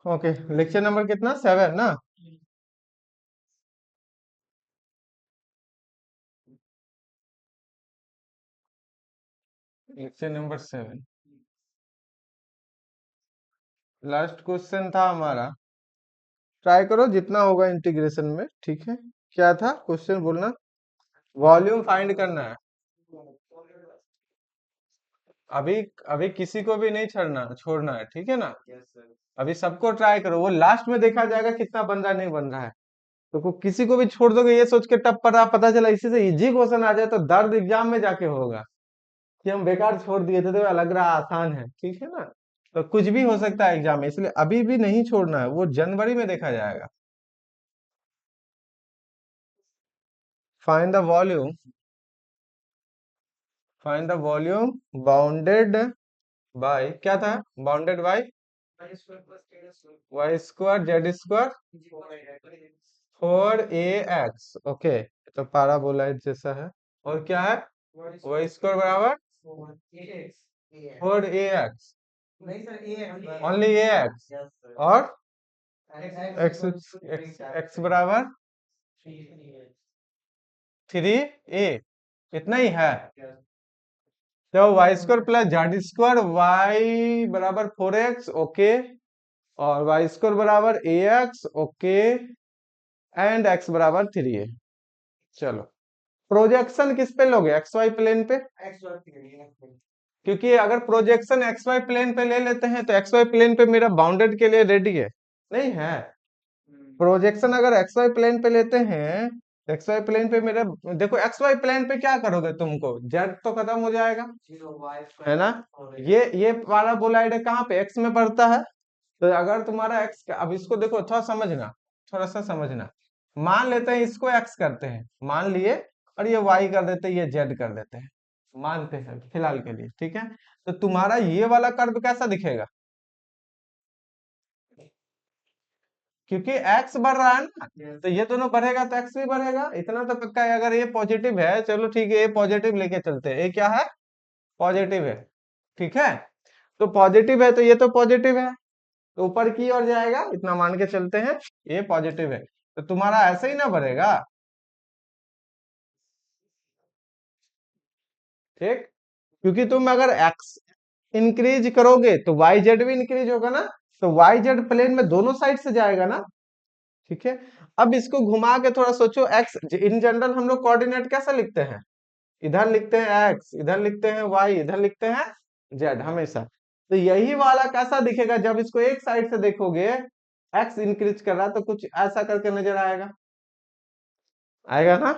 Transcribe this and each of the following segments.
Okay, lecture number कितना, 7 ना। Lecture number 7, last question था हमारा। ट्राई करो जितना होगा इंटीग्रेशन में, ठीक है। क्या था क्वेश्चन, बोलना। वॉल्यूम फाइंड करना है। अभी अभी किसी को भी नहीं छोड़ना छोड़ना है, ठीक है ना। अभी सबको ट्राई करो, वो लास्ट में देखा जाएगा कितना बन रहा है नहीं बन रहा है। तो किसी को भी छोड़ दोगे ये सोच के टप पड़ा, पता चला इसी से इजी क्वेश्चन आ जाए तो दर्द एग्जाम में जाके होगा कि हम बेकार छोड़ दिए थे, तो लग रहा आसान है, ठीक है ना। तो कुछ भी हो सकता है एग्जाम में, इसलिए अभी भी नहीं छोड़ना है, वो जनवरी में देखा जाएगा। Find the volume, find the volume bounded by, क्या था, bounded by Y square Z square 4ax, okay. तो पाराबोलाइड जैसा है। और क्या है, वाई स्क्वायर बराबर 4ax, ओनली ax, और x x बराबर 3a, इतना ही है। तो y square plus z square y बराबर 4x, ओके। और वाई स्क्वायर बराबर ax, ओके। एंड x बराबर 3a। चलो, प्रोजेक्शन किस पे लोगे, एक्स वाई प्लेन पे। क्योंकि अगर प्रोजेक्शन एक्स वाई प्लेन पे ले लेते हैं तो एक्स वाई प्लेन पे मेरा बाउंडेड के लिए रेडी है, नहीं है। प्रोजेक्शन अगर एक्स वाई प्लेन पे लेते हैं, एक्स वाई प्लेन पे मेरा, देखो एक्स वाई प्लेन पे क्या करोगे, तुमको जेड तो खत्म हो जाएगा, है ना। ये पाराबोलाइड है, कहाँ पे, एक्स में पड़ता है। तो अगर तुम्हारा एक्स, अब इसको देखो, थोड़ा समझना, थोड़ा सा समझना। मान लेते हैं इसको एक्स करते हैं, मान लिए, और ये वाई कर देते हैं, ये जेड कर देते हैं, मानते हैं फिलहाल के लिए, ठीक है। तो तुम्हारा ये वाला कर्व कैसा दिखेगा, क्योंकि एक्स बढ़ रहा है ना, तो ये दोनों बढ़ेगा तो एक्स भी बढ़ेगा, इतना तो पक्का है। अगर ये पॉजिटिव है, चलो ठीक है, ये पॉजिटिव लेके चलते हैं, ये क्या है, पॉजिटिव है, ठीक है। तो पॉजिटिव है तो ये तो पॉजिटिव है, तो ऊपर की ओर जाएगा, इतना मान के चलते हैं, ये पॉजिटिव है, तो तुम्हारा ऐसे ही ना बढ़ेगा, ठीक। क्योंकि तुम अगर एक्स इंक्रीज करोगे तो वाई जेड भी इंक्रीज होगा ना, तो वाई जेड प्लेन में दोनों साइड से जाएगा ना, ठीक है। अब इसको घुमा के थोड़ा सोचो, एक्स इन जनरल हम लोग कोऑर्डिनेट कैसा लिखते हैं, इधर लिखते हैं एक्स, इधर लिखते हैं वाई, इधर लिखते हैं जेड हमेशा। तो यही वाला कैसा दिखेगा, जब इसको एक साइड से देखोगे, एक्स इंक्रीज कर रहा है तो कुछ ऐसा करके नजर आएगा, आएगा ना।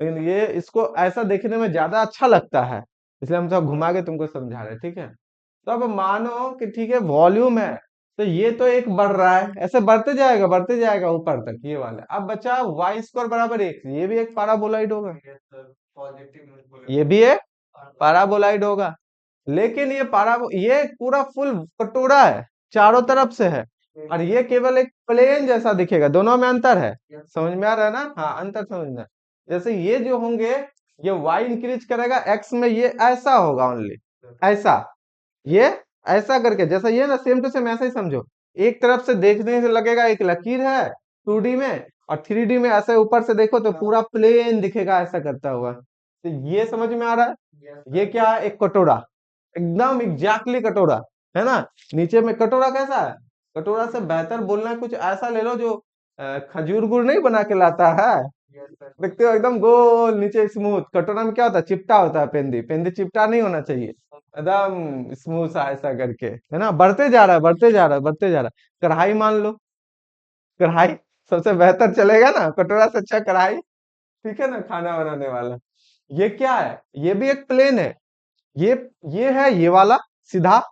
लेकिन ये इसको ऐसा देखने में ज्यादा अच्छा लगता है, इसलिए हम सब घुमा के तुमको समझा रहे हैं, ठीक है। तो अब मानो कि ठीक है वॉल्यूम है, तो ये तो एक बढ़ रहा है, ऐसे बढ़ते जाएगा ऊपर तक, ये वाला। अब बचा वाई स्क्वायर बराबर एक, ये भी एक पाराबोलाइड होगा, ये भी एक पाराबोलाइड होगा। लेकिन ये पूरा फुल कटोरा है, चारों तरफ से है, और ये केवल एक प्लेन जैसा दिखेगा, दोनों में अंतर है, समझ में आ रहा है ना, हाँ अंतर समझना। जैसे ये जो होंगे, ये y इंक्रीज करेगा, x में ये ऐसा होगा ओनली, ऐसा, ये ऐसा करके, जैसा ये ना, सेम टू सेम ऐसा ही समझो। एक तरफ से देखने से लगेगा एक लकीर है 2D में, और 3D में ऐसे ऊपर से देखो तो पूरा प्लेन दिखेगा ऐसा करता हुआ। तो ये समझ में आ रहा है, ये क्या है, एक कटोरा, एकदम एग्जैक्टली कटोरा, है ना। नीचे में कटोरा कैसा है, कटोरा से बेहतर बोलना कुछ ऐसा ले लो जो खजूर गुड़ नहीं बना के लाता है, देखते हो एकदम गोल, नीचे स्मूथ। कटोरा में क्या होता है, चिपटा होता है, पेंदी पेंदी चिपटा नहीं होना चाहिए, एकदम स्मूथ सा ऐसा करके, है ना। बढ़ते जा रहा है, बढ़ते जा रहा है, बढ़ते जा रहा है। कढ़ाई मान लो, कढ़ाई सबसे बेहतर चलेगा ना, कटोरा से अच्छा कढ़ाई, ठीक है ना, खाना बनाने वाला। ये क्या है, ये भी एक प्लेन है, ये ये है ये वाला सीधा,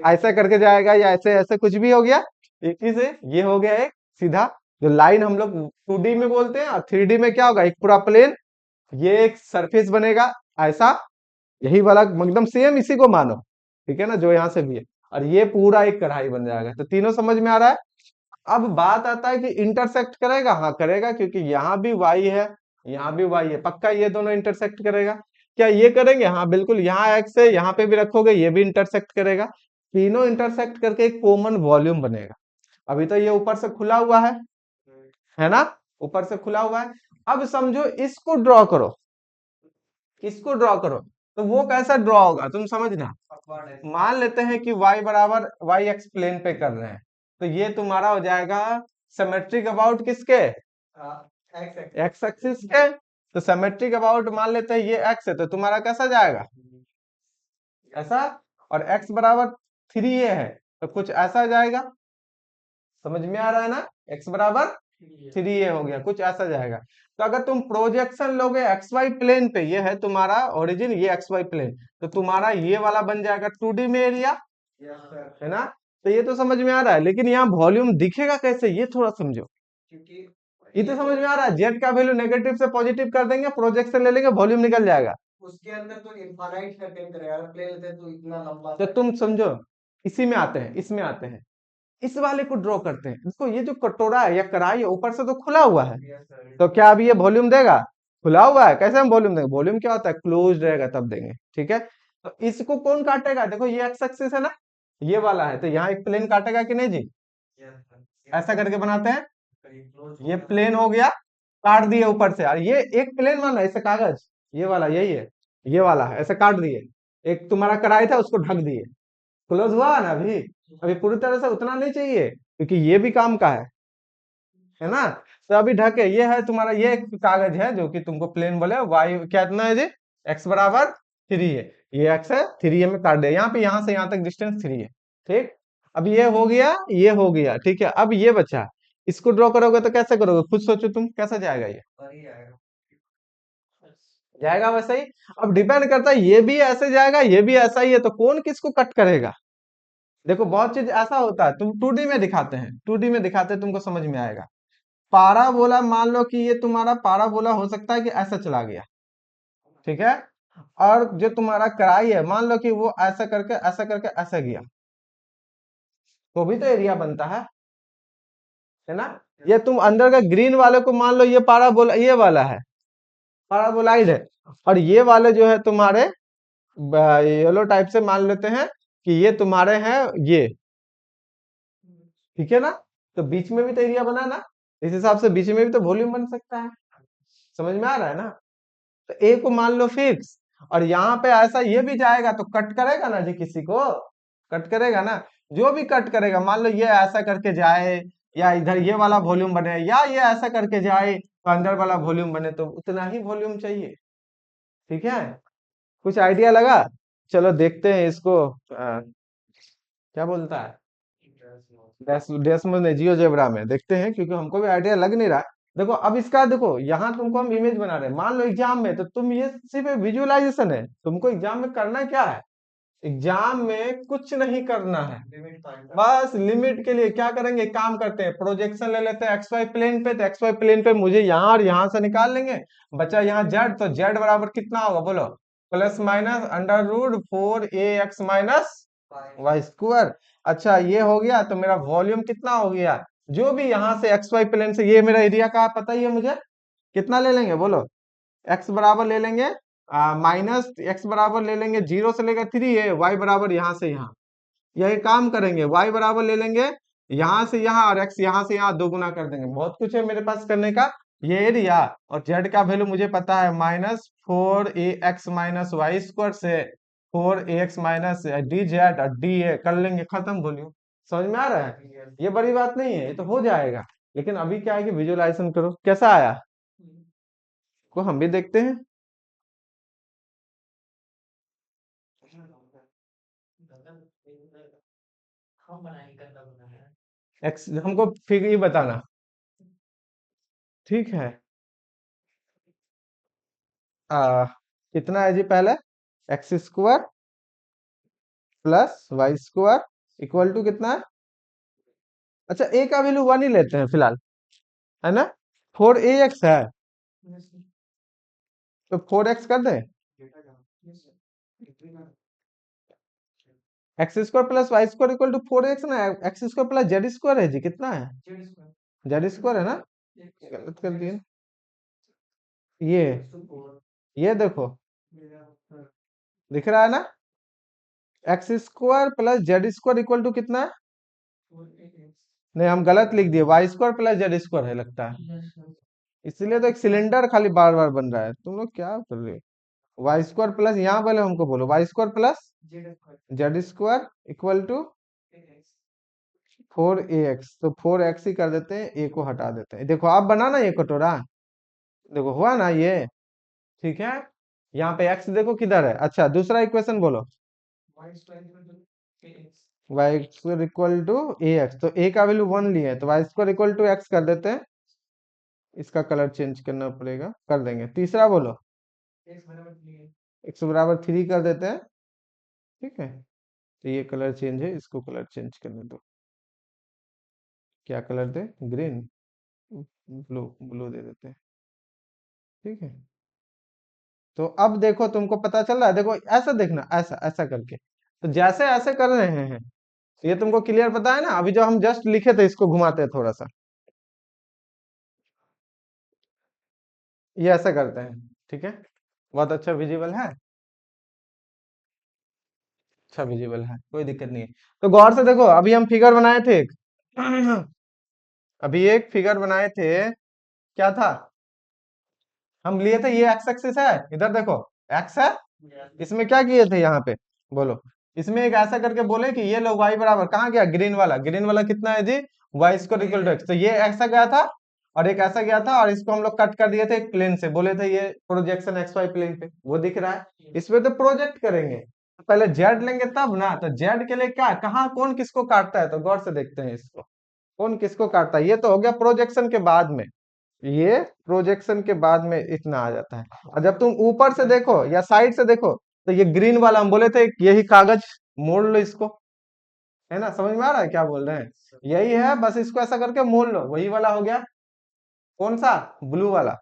ऐसा करके जाएगा, या ऐसे ऐसे कुछ भी हो गया, एक ही से ये हो गया एक सीधा, जो लाइन हम लोग 2D में बोलते हैं, और 3D में क्या होगा, एक पूरा प्लेन, ये एक सरफेस बनेगा ऐसा, यही वाला एकदम सेम इसी को मानो, ठीक है ना, जो यहाँ से भी है। और ये पूरा एक कढ़ाई बन जाएगा, तो तीनों समझ में आ रहा है। अब बात आता है कि इंटरसेक्ट करेगा, हाँ करेगा, क्योंकि यहाँ भी वाई है, यहाँ भी वाई है, पक्का ये दोनों इंटरसेक्ट करेगा। क्या ये करेंगे, हाँ बिल्कुल, यहाँ एक्स है, यहाँ पे भी रखोगे, ये भी इंटरसेक्ट करेगा। तीनों इंटरसेक्ट करके एक कॉमन वॉल्यूम बनेगा। अभी तो ये ऊपर से खुला हुआ है ना, ऊपर से खुला हुआ है। अब समझो इसको ड्रॉ करो, इसको ड्रॉ करो, तो वो कैसा ड्रॉ होगा तुम समझना। मान लेते हैं कि y बराबर वाई एक्स प्लेन पे कर रहे हैं, तो ये तुम्हारा हो जाएगा सिमेट्रिक अबाउट किसके, एक्स एक्सिस के। तो सिमेट्रिक अबाउट मान लेते हैं ये x है, तो तुम्हारा कैसा जाएगा, ऐसा। और x बराबर 3a है, तो कुछ ऐसा जाएगा। समझ में आ रहा है ना, x बराबर 3a हो गया, कुछ ऐसा जाएगा। तो अगर तुम प्रोजेक्शन लोगे एक्स वाई प्लेन पे, ये है तुम्हारा ओरिजिन, ये एक्स वाई प्लेन, तो तुम्हारा ये वाला बन जाएगा 2D में एरिया, है ना। तो ये तो समझ में आ रहा है, लेकिन यहाँ वॉल्यूम दिखेगा कैसे, ये थोड़ा समझो। ये तो समझ में आ रहा है, जेड का वैल्यू नेगेटिव से पॉजिटिव कर देंगे, प्रोजेक्शन ले लेंगे, वॉल्यूम निकल जाएगा। उसके अंदर तो इनफाइनाइट कंटेंट करेगा, अगर प्लेन लेते हैं तो इतना लंबा। तो तुम समझो, इसी में आते हैं, इसमें आते हैं, इस वाले को ड्रॉ करते हैं। इसको, ये जो कटोरा है या कढ़ाई है, ऊपर से तो खुला हुआ है, तो क्या अभी ये वॉल्यूम देगा, खुला हुआ है, कैसे हम वॉल्यूम देंगे, वॉल्यूम क्या होता है, क्लोज रहेगा तब देंगे, ठीक है। तो इसको कौन काटेगा, देखो ये एक्स एक्सिस है ना, ये वाला है, तो यहाँ एक प्लेन काटेगा कि नहीं जी, ऐसा करके बनाते हैं, ये प्लेन हो गया, काट दिए ऊपर से, और ये एक प्लेन वाला ऐसे कागज, ये वाला यही है, ये वाला है, ऐसे काट दिए। एक तुम्हारा कढ़ाई था, उसको ढक दिए, क्लोज हुआ ना अभी। अभी पूरी तरह से उतना नहीं चाहिए, क्योंकि ये भी काम का है ना। तो अभी ढके, ये है तुम्हारा, ये एक कागज है जो कि तुमको प्लेन बोले, वाई क्या इतना है जी, एक्स बराबर 3 है, ये एक्स है, 3 में काट दिया, यहाँ पे यहाँ से यहाँ तक डिस्टेंस 3 है, ठीक। अब ये हो गया, ये हो गया, ठीक है। अब ये बचा, इसको ड्रॉ करोगे तो कैसे करोगे, खुद सोचो तुम, कैसा जाएगा ये, जाएगा वैसे ही। अब डिपेंड करता है, ये भी ऐसे जाएगा, ये भी ऐसा ही है, तो कौन किसको कट करेगा। देखो बहुत चीज ऐसा होता है, तुम 2D में दिखाते हैं, 2D में दिखाते हैं, तुमको समझ में आएगा। पाराबोला मान लो कि ये तुम्हारा पाराबोला हो सकता है कि ऐसा चला गया, ठीक है। और जो तुम्हारा कढ़ाई है, मान लो कि वो ऐसा करके ऐसा करके ऐसा गया, तो भी तो एरिया बनता है ना। ये तुम अंदर का ग्रीन वाले को मान लो, ये पाराबोला, ये वाला है, पाराबोलाइड है। और ये वाले जो है तुम्हारे येलो टाइप से मान लेते हैं कि ये तुम्हारे हैं ये, ठीक है ना। तो बीच में भी तो एरिया बना ना, इस हिसाब से बीच में भी तो वॉल्यूम बन सकता है। समझ में आ रहा है ना। तो ए को मान लो फिक्स, और यहाँ पे ऐसा ये भी जाएगा, तो कट करेगा ना जी, किसी को कट करेगा ना। जो भी कट करेगा, मान लो ये ऐसा करके जाए, या इधर ये वाला वॉल्यूम बने, या ये ऐसा करके जाए तो अंदर वाला वॉल्यूम बने, तो उतना ही वॉल्यूम चाहिए, ठीक है। कुछ आइडिया लगा। चलो देखते हैं इसको, क्या बोलता है, डेस्मो ने जियोजेब्रा में देखते हैं, क्योंकि हमको भी आइडिया लग नहीं रहा। देखो अब इसका, देखो यहाँ तुमको हम इमेज बना रहे हैं, मान लो एग्जाम में, तो तुम ये सिर्फ विजुअलाइजेशन है, तुमको एग्जाम में करना क्या है, एग्जाम में कुछ नहीं करना है, बस लिमिट के लिए क्या करेंगे, काम करते हैं, प्रोजेक्शन ले लेते हैं एक्स वाई प्लेन पे, तो एक्स वाई प्लेन पे मुझे यहाँ और यहाँ से निकाल लेंगे, बचा यहाँ जेड, तो जेड बराबर कितना होगा बोलो, plus minus under root 4ax minus Y square. अच्छा ये हो गया, तो मेरा वॉल्यूम कितना हो गया, जो भी यहाँ से एक्स वाई प्लेन से, ये मेरा एरिया का पता ही है मुझे, कितना ले लेंगे बोलो, एक्स बराबर ले लेंगे माइनस एक्स बराबर ले लेंगे 0 से लेकर 3 है, वाई बराबर यहाँ से यहाँ, यही काम करेंगे, वाई बराबर ले लेंगे यहाँ से यहाँ, और एक्स यहाँ से यहाँ, दो गुना कर देंगे, बहुत कुछ है मेरे पास करने का। ये एरिया, और जेड का वैल्यू मुझे पता है, -4ax माइनस वाई स्क्वायर से 4ax माइनस डी जेड, और डी ए कर लेंगे, खत्म, वॉल्यूम। समझ में आ रहा है, ये बड़ी बात नहीं है, ये तो हो जाएगा। लेकिन अभी क्या है कि विजुअलाइजेशन करो, कैसा आया को हम भी देखते हैं। एक्स हमको फिर ये बताना, ठीक है। आ, कितना है जी पहले, x square plus Y square equal to कितना है, अच्छा ए का वैल्यू 1 ही लेते हैं फिलहाल, है ना। 4ax है, तो 4x कर दें, x square plus Y square equal to 4x ना, x square plus z square है जी, कितना है, जेड स्क्वायर है ना, गलत कर दिए। ये देखो, दिख रहा है ना, x square plus z square equal to कितना है? नहीं, हम गलत लिख दिए, y square plus z square है लगता है, इसलिए तो एक सिलेंडर खाली बार बार बन रहा है। तुम लोग क्या कर रहे हो? वाई स्क्वायर प्लस, यहाँ पहले हमको बोलो y square plus z square equal to 4ax, तो 4x ही कर देते हैं, a को हटा देते हैं। देखो आप बना ना ये कटोरा, देखो हुआ ना ये, ठीक है। यहाँ पे x देखो किधर है। अच्छा दूसरा इक्वेशन बोलो। Y square equal to A x, तो a का वैल्यू 1 लिए है, तो y square equal to x कर देते हैं। इसका कलर चेंज करना पड़ेगा, कर देंगे। तीसरा बोलो। x बराबर 3 कर देते हैं, ठीक है। तो ये कलर चेंज है, इसको कलर चेंज करने दो। क्या कलर दे? ग्रीन, ब्लू, ब्लू दे देते हैं, ठीक है। तो अब देखो तुमको पता चल रहा है, देखो ऐसा देखना, ऐसा ऐसा करके, तो जैसे ऐसे कर रहे हैं, ये तुमको क्लियर पता है ना। अभी जो हम जस्ट लिखे थे इसको घुमाते हैं थोड़ा सा, ये ऐसा करते हैं, ठीक है। बहुत अच्छा विजिबल है, अच्छा विजिबल है, कोई दिक्कत नहीं है। तो गौर से देखो, अभी हम फिगर बनाए थे एक अभी एक फिगर बनाए थे, क्या था? हम लिए थे, ये एक्स एक्सिस है, इधर देखो एक्स है, इसमें क्या किए थे यहाँ पे, बोलो। इसमें एक ऐसा करके बोले कि ये लो वाई बराबर, कहाँ गया ग्रीन वाला, ग्रीन वाला कितना है जी, Y square equal to X, तो ये ऐसा गया था और एक ऐसा गया था, और इसको हम लोग कट कर दिए थे एक प्लेन से, बोले थे ये प्रोजेक्शन एक्स वाई प्लेन पे, वो दिख रहा है। इस पे तो प्रोजेक्ट करेंगे, तो पहले जेड लेंगे तब ना, तो जेड के लिए क्या, कहाँ कौन किसको काटता है, तो गौर से देखते हैं इसको, कौन किसको काटता है। ये तो हो गया प्रोजेक्शन के बाद में, ये प्रोजेक्शन के बाद में इतना आ जाता है। और जब तुम ऊपर से देखो या साइड से देखो, तो ये ग्रीन वाला हम बोले थे यही कागज, मोड़ लो इसको, है ना, समझ में आ रहा है क्या बोल रहे हैं? यही है, बस इसको ऐसा करके मोड़ लो, वही वाला हो गया। कौन सा? ब्लू वाला,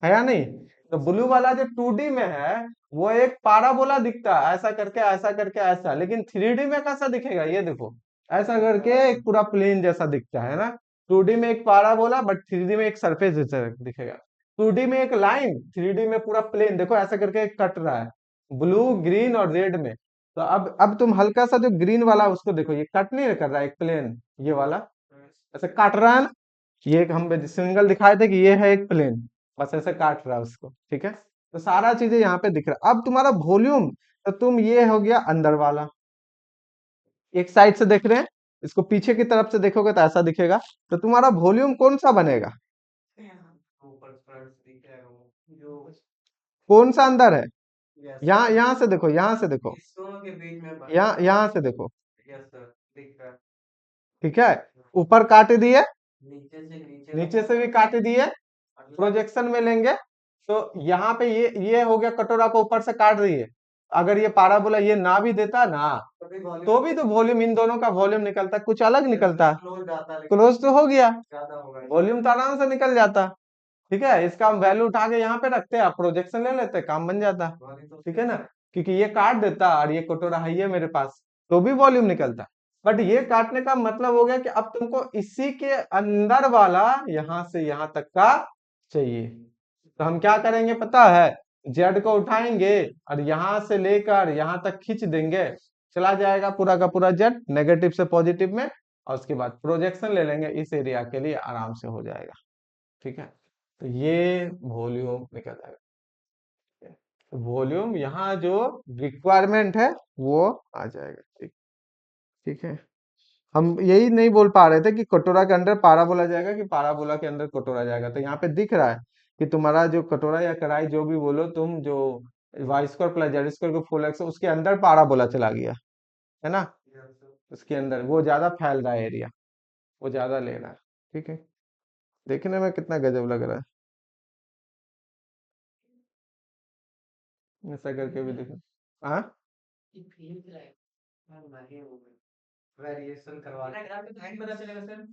है या नहीं? तो ब्लू वाला जो 2D में है, वो एक पाराबोला दिखता है, ऐसा करके ऐसा करके ऐसा, लेकिन 3D में कैसा दिखेगा ये देखो, ऐसा करके एक पूरा प्लेन जैसा दिखता है ना। 2D में एक पाराबोला, बट 3D में एक सरफेस जैसा दिखेगा। 2D में एक लाइन, 3D में पूरा प्लेन, देखो ऐसा करके कट रहा है, ब्लू ग्रीन और रेड में। तो अब तुम हल्का सा जो ग्रीन वाला उसको देखो, ये कट नहीं कर रहा है एक प्लेन, ये वाला ऐसे काट रहा है ना। ये एक हम सिंगल दिखाए थे कि ये है एक प्लेन, बस ऐसे काट रहा है उसको, ठीक है। तो सारा चीजें यहाँ पे दिख रहा है। अब तुम्हारा वॉल्यूम, तो तुम ये हो गया अंदर वाला, एक साइड से देख रहे हैं, इसको पीछे की तरफ से देखोगे तो ऐसा दिखेगा। तो तुम्हारा वॉल्यूम कौन सा बनेगा, कौन सा अंदर है? यहाँ यहाँ से देखो, यहाँ से देखो, यहाँ से देखो, ठीक है। ऊपर काट दिए, नीचे से भी काट दिए, प्रोजेक्शन में लेंगे, तो यहाँ पे ये हो गया, कटोरा को ऊपर से काट दिए। अगर ये पाराबोला ये ना भी देता ना, तो भी तो वॉल्यूम, इन दोनों का वॉल्यूम निकलता कुछ अलग निकलता, क्लोज तो हो गया, वॉल्यूम तो आराम से निकल जाता, ठीक है। इसका हम वैल्यू उठा के यहाँ पे रखते हैं, प्रोजेक्शन ले लेते हैं, काम बन जाता, ठीक है ना। क्योंकि ये काट देता और ये कटोरा है ये मेरे पास, तो भी वॉल्यूम निकलता। बट ये काटने का मतलब हो गया कि अब तुमको इसी के अंदर वाला यहां से यहां तक का चाहिए। तो हम क्या करेंगे पता है, जेड को उठाएंगे और यहां से लेकर यहां तक खींच देंगे, चला जाएगा पूरा का पूरा जेड नेगेटिव से पॉजिटिव में, और उसके बाद प्रोजेक्शन ले लेंगे इस एरिया के लिए, आराम से हो जाएगा, ठीक है। तो ये वॉल्यूम निकल जाएगा, वॉल्यूम यहाँ जो रिक्वायरमेंट है वो आ जाएगा, ठीक, ठीक है। हम यही नहीं बोल पा रहे थे कि कटोरा के अंदर पाराबोला जाएगा कि पाराबोला के अंदर कटोरा जाएगा, तो यहाँ पे दिख रहा है कि तुम्हारा जो कटोरा या कढ़ाई जो भी बोलो तुम, जो y square plus z square को फुल एक्स, उसके अंदर पाराबोला चला गया, है ना। उसके अंदर वो ज्यादा फैल रहा है एरिया, वो ज्यादा ले रहा है, ठीक है। देखने में कितना गजब लग रहा है, ऐसा करके भी देखो। हाँ,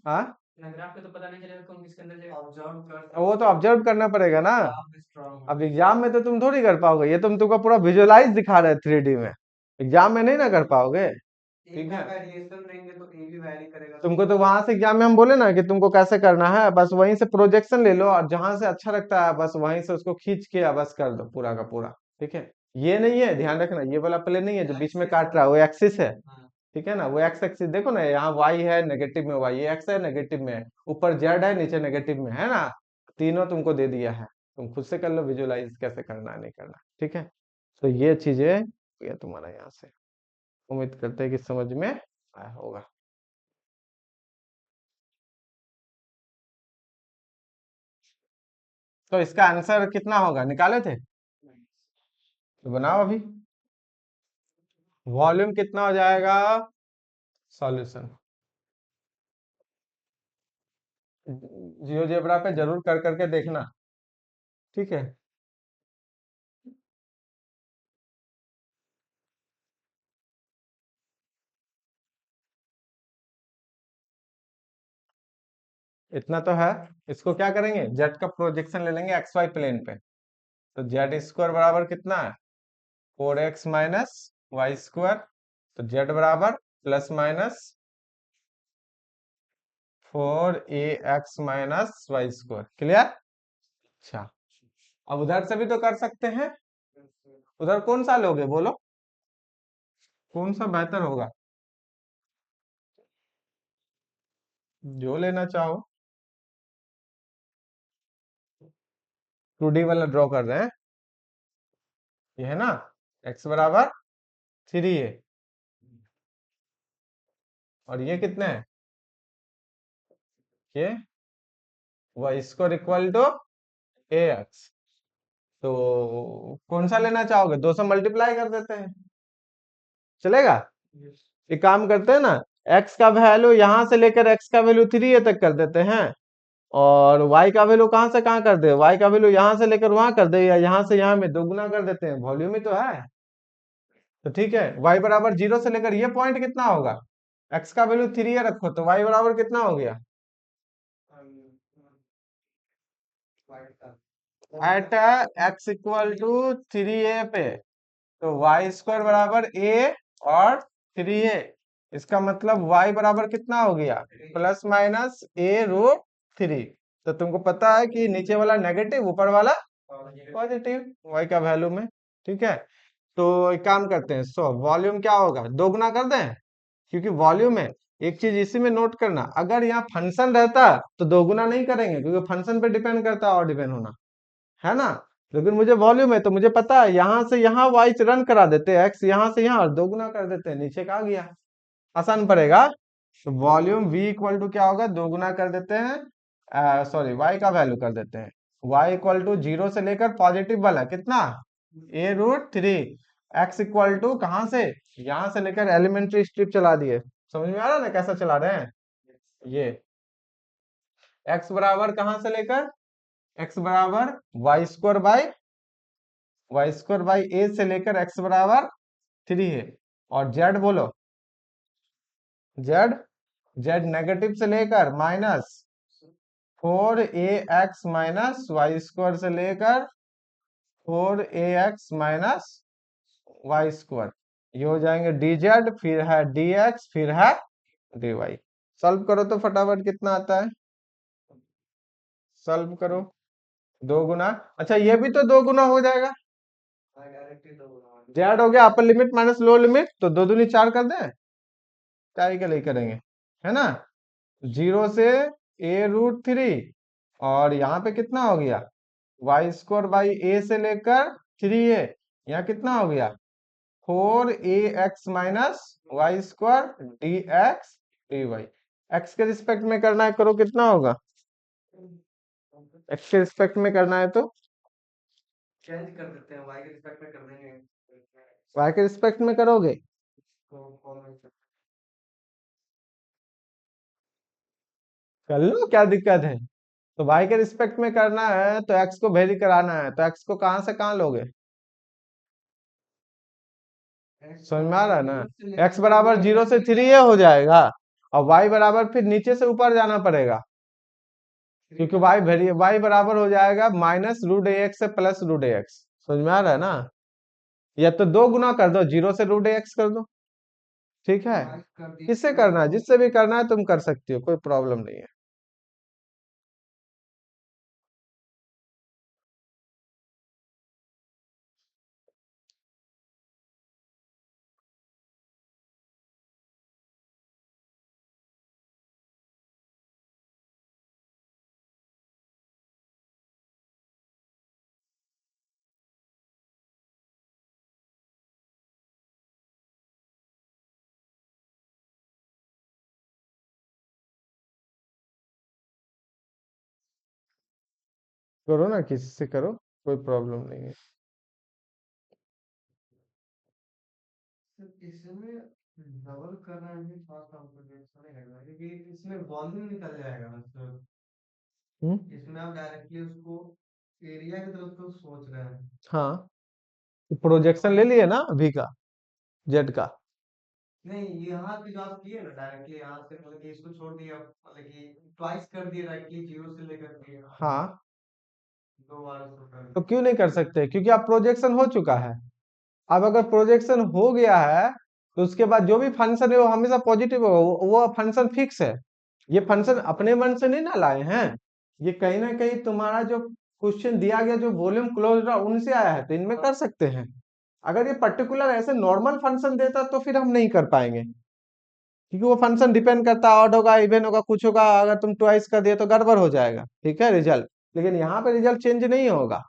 हाँ, वो तो ऑब्जर्व करना पड़ेगा ना। अब एग्जाम में तो तुम थोड़ी कर पाओगे, ये तुमको पूरा विजुअलाइज दिखा रहे हैं 3D में, एग्जाम में नहीं ना कर पाओगे, ठीक है। तुमको तो वहां से एग्जाम में हम बोले ना कि तुमको कैसे करना है, बस वहीं से प्रोजेक्शन ले लो और जहां से अच्छा लगता है बस वहीं से उसको खींच के बस कर दो पूरा का पूरा, ठीक है। ये नहीं है, ध्यान रखना, ये वाला प्लेन नहीं है जो बीच में काट रहा है, वो एक्सिस है। ठीक है ना, वो एक्स एक्सिस देखो ना, यहाँ वाई है नेगेटिव में, वाई ये एक्स है नेगेटिव में है, ऊपर जेड है नीचे नेगेटिव में है ना। तीनों तुमको दे दिया है, तुम खुद से कर लो विजुलाइज कैसे करना है नहीं करना। ठीक है, तो ये चीजें ये तुम्हारा यहाँ से, उम्मीद करते हैं कि समझ में आया होगा। तो इसका आंसर कितना होगा, निकाले थे? तो बनाओ अभी। वॉल्यूम कितना हो जाएगा, सॉल्यूशन। जियोजेब्रा पे जरूर कर करके देखना। ठीक है, इतना तो है। इसको क्या करेंगे, जेड का प्रोजेक्शन ले लेंगे एक्स वाई प्लेन पे। तो जेड स्क्वायर बराबर कितना है, 4x माइनस वाई स्क्वायर। तो जेड बराबर plus minus 4ax minus Y square. Clear? अच्छा, अब उधर से भी तो कर सकते हैं। उधर कौन सा लोगे बोलो, कौन सा बेहतर होगा, जो लेना चाहो। 2D वाला ड्रॉ कर रहे हैं, ये है ना, x बराबर 3a, और ये कितने हैं, ये y square equal to ax। तो कौन सा लेना चाहोगे, दो से मल्टीप्लाई कर देते हैं, चलेगा? एक काम करते हैं ना, x का वैल्यू यहां से लेकर x का वैल्यू 3a तक कर देते हैं, और y का वैल्यू कहां से कहां कर दे, y का वैल्यू यहां से लेकर वहां कर दे, या यहां से यहां में दोगुना कर देते हैं, वॉल्यूम ही तो है। तो ठीक है, y बराबर 0 से लेकर ये पॉइंट कितना होगा, x का वैल्यू 3a रखो तो y बराबर कितना हो गया, eight x equal to 3a पे। तो वाई स्क्वायर बराबर ए और 3a, इसका मतलब y बराबर कितना हो गया, प्लस माइनस a√3। तो तुमको पता है कि नीचे वाला नेगेटिव ऊपर वाला पॉजिटिव y का वैल्यू में। ठीक है, तो एक काम करते हैं, सो वॉल्यूम क्या होगा, दोगुना कर दें, क्योंकि वॉल्यूम है। एक चीज इसी में नोट करना, अगर यहाँ फंक्शन रहता तो दोगुना नहीं करेंगे, क्योंकि फंक्शन पे डिपेंड करता है और डिपेंड होना, है ना। लेकिन मुझे वॉल्यूम है तो मुझे पता है, यहां से यहां वाई रन करा देते हैं, एक्स यहां से यहां और दोगुना कर देते हैं, नीचे का आ गया, आसान पड़ेगा। तो वॉल्यूम v इक्वल टू क्या होगा, दोगुना कर देते हैं, सॉरी y का वैल्यू कर देते हैं, y इक्वल टू 0 से लेकर पॉजिटिव वाला कितना, a√3। x इक्वल टू कहां से, यहां से लेकर एलिमेंट्री स्ट्रिप चला दिए, समझ में आ रहा है ना कैसा चला रहे हैं ये। x बराबर कहां से लेकर, x बराबर वाई स्क्वायर बाई ए से लेकर x बराबर 3 है। और z बोलो, z z नेगेटिव से लेकर minus 4ax minus Y square से लेकर 4ax माइनस वाई स्क्वायर, ये हो जाएंगे dz, फिर है dx, फिर है dy। सॉल्व करो तो फटाफट कितना आता है, सॉल्व करो। दो गुना, अच्छा ये भी तो दो गुना हो जाएगा, जेड हो गया upper limit minus lower limit, तो दो दूनी चार कर दें, क्या ही के लिए करेंगे, है ना। 0 से a√3, और यहाँ पे कितना हो गया, वाई स्क्वायर बाई ए से लेकर 3a, यहाँ कितना हो गया, 4ax minus Y square d x के रिस्पेक्ट में करना है, करो कितना होगा, एक्स के रिस्पेक्ट में करना है तो चेंज कर देते हैं, वाई के रिस्पेक्ट में कर देंगे, वाई के रिस्पेक्ट में करोगे, कर लो क्या दिक्कत है। तो वाई के रिस्पेक्ट में करना है तो एक्स को वेरी कराना है, तो एक्स को कहां से कहां लोगे, समझ में आ रहा है ना, एक्स बराबर 0 से 3a हो जाएगा, और वाई बराबर फिर नीचे से ऊपर जाना पड़ेगा, क्योंकि वाई बराबर हो जाएगा -√ax से +√ax, समझ में आ रहा है ना। या तो दो गुना कर दो, 0 से √ax कर दो, ठीक है, किससे करना है, जिससे भी करना है तुम कर सकती हो, कोई प्रॉब्लम नहीं है। करो ना, किसी से करो, कोई प्रॉब्लम नहीं है। इसमें डबल करना है, थोड़ा कॉम्प्लिकेशन रहेगा क्योंकि इसमें वॉल्यूम निकल जाएगा मतलब। इसमें आप डायरेक्टली उसको एरिया की तरफ तो सोच रहे हैं। हाँ, प्रोजेक्शन ले लिए ना अभी का, जेड का। नहीं, यहाँ पे जो आप किए ना डायरेक्टली यहाँ से, मतलब कि इसको छोड़ दिया, मतलब कि ट्वाइस कर दिया डायरेक्टली जीरो से लेकर के। हाँ, दो बार उसको कर तो दिया। क्यों नहीं कर सकते? क्योंकि आप प्रोजेक्शन हो चुका है। अब अगर प्रोजेक्शन हो गया है तो उसके बाद जो भी फंक्शन है वो हमेशा पॉजिटिव होगा, वो फंक्शन फिक्स है। ये फंक्शन अपने मन से नहीं ना लाए हैं, ये कहीं ना कहीं तुम्हारा जो क्वेश्चन दिया गया जो वॉल्यूम क्लोज रहा उनसे आया है, तो इनमें कर सकते हैं। अगर ये पर्टिकुलर ऐसे नॉर्मल फंक्शन देता तो फिर हम नहीं कर पाएंगे, क्योंकि वो फंक्शन डिपेंड करता है, ऑड होगा, इवन होगा, कुछ होगा, अगर तुम ट्वाइस कर दिए तो गड़बड़ हो जाएगा, ठीक है रिजल्ट। लेकिन यहाँ पे रिजल्ट चेंज नहीं होगा,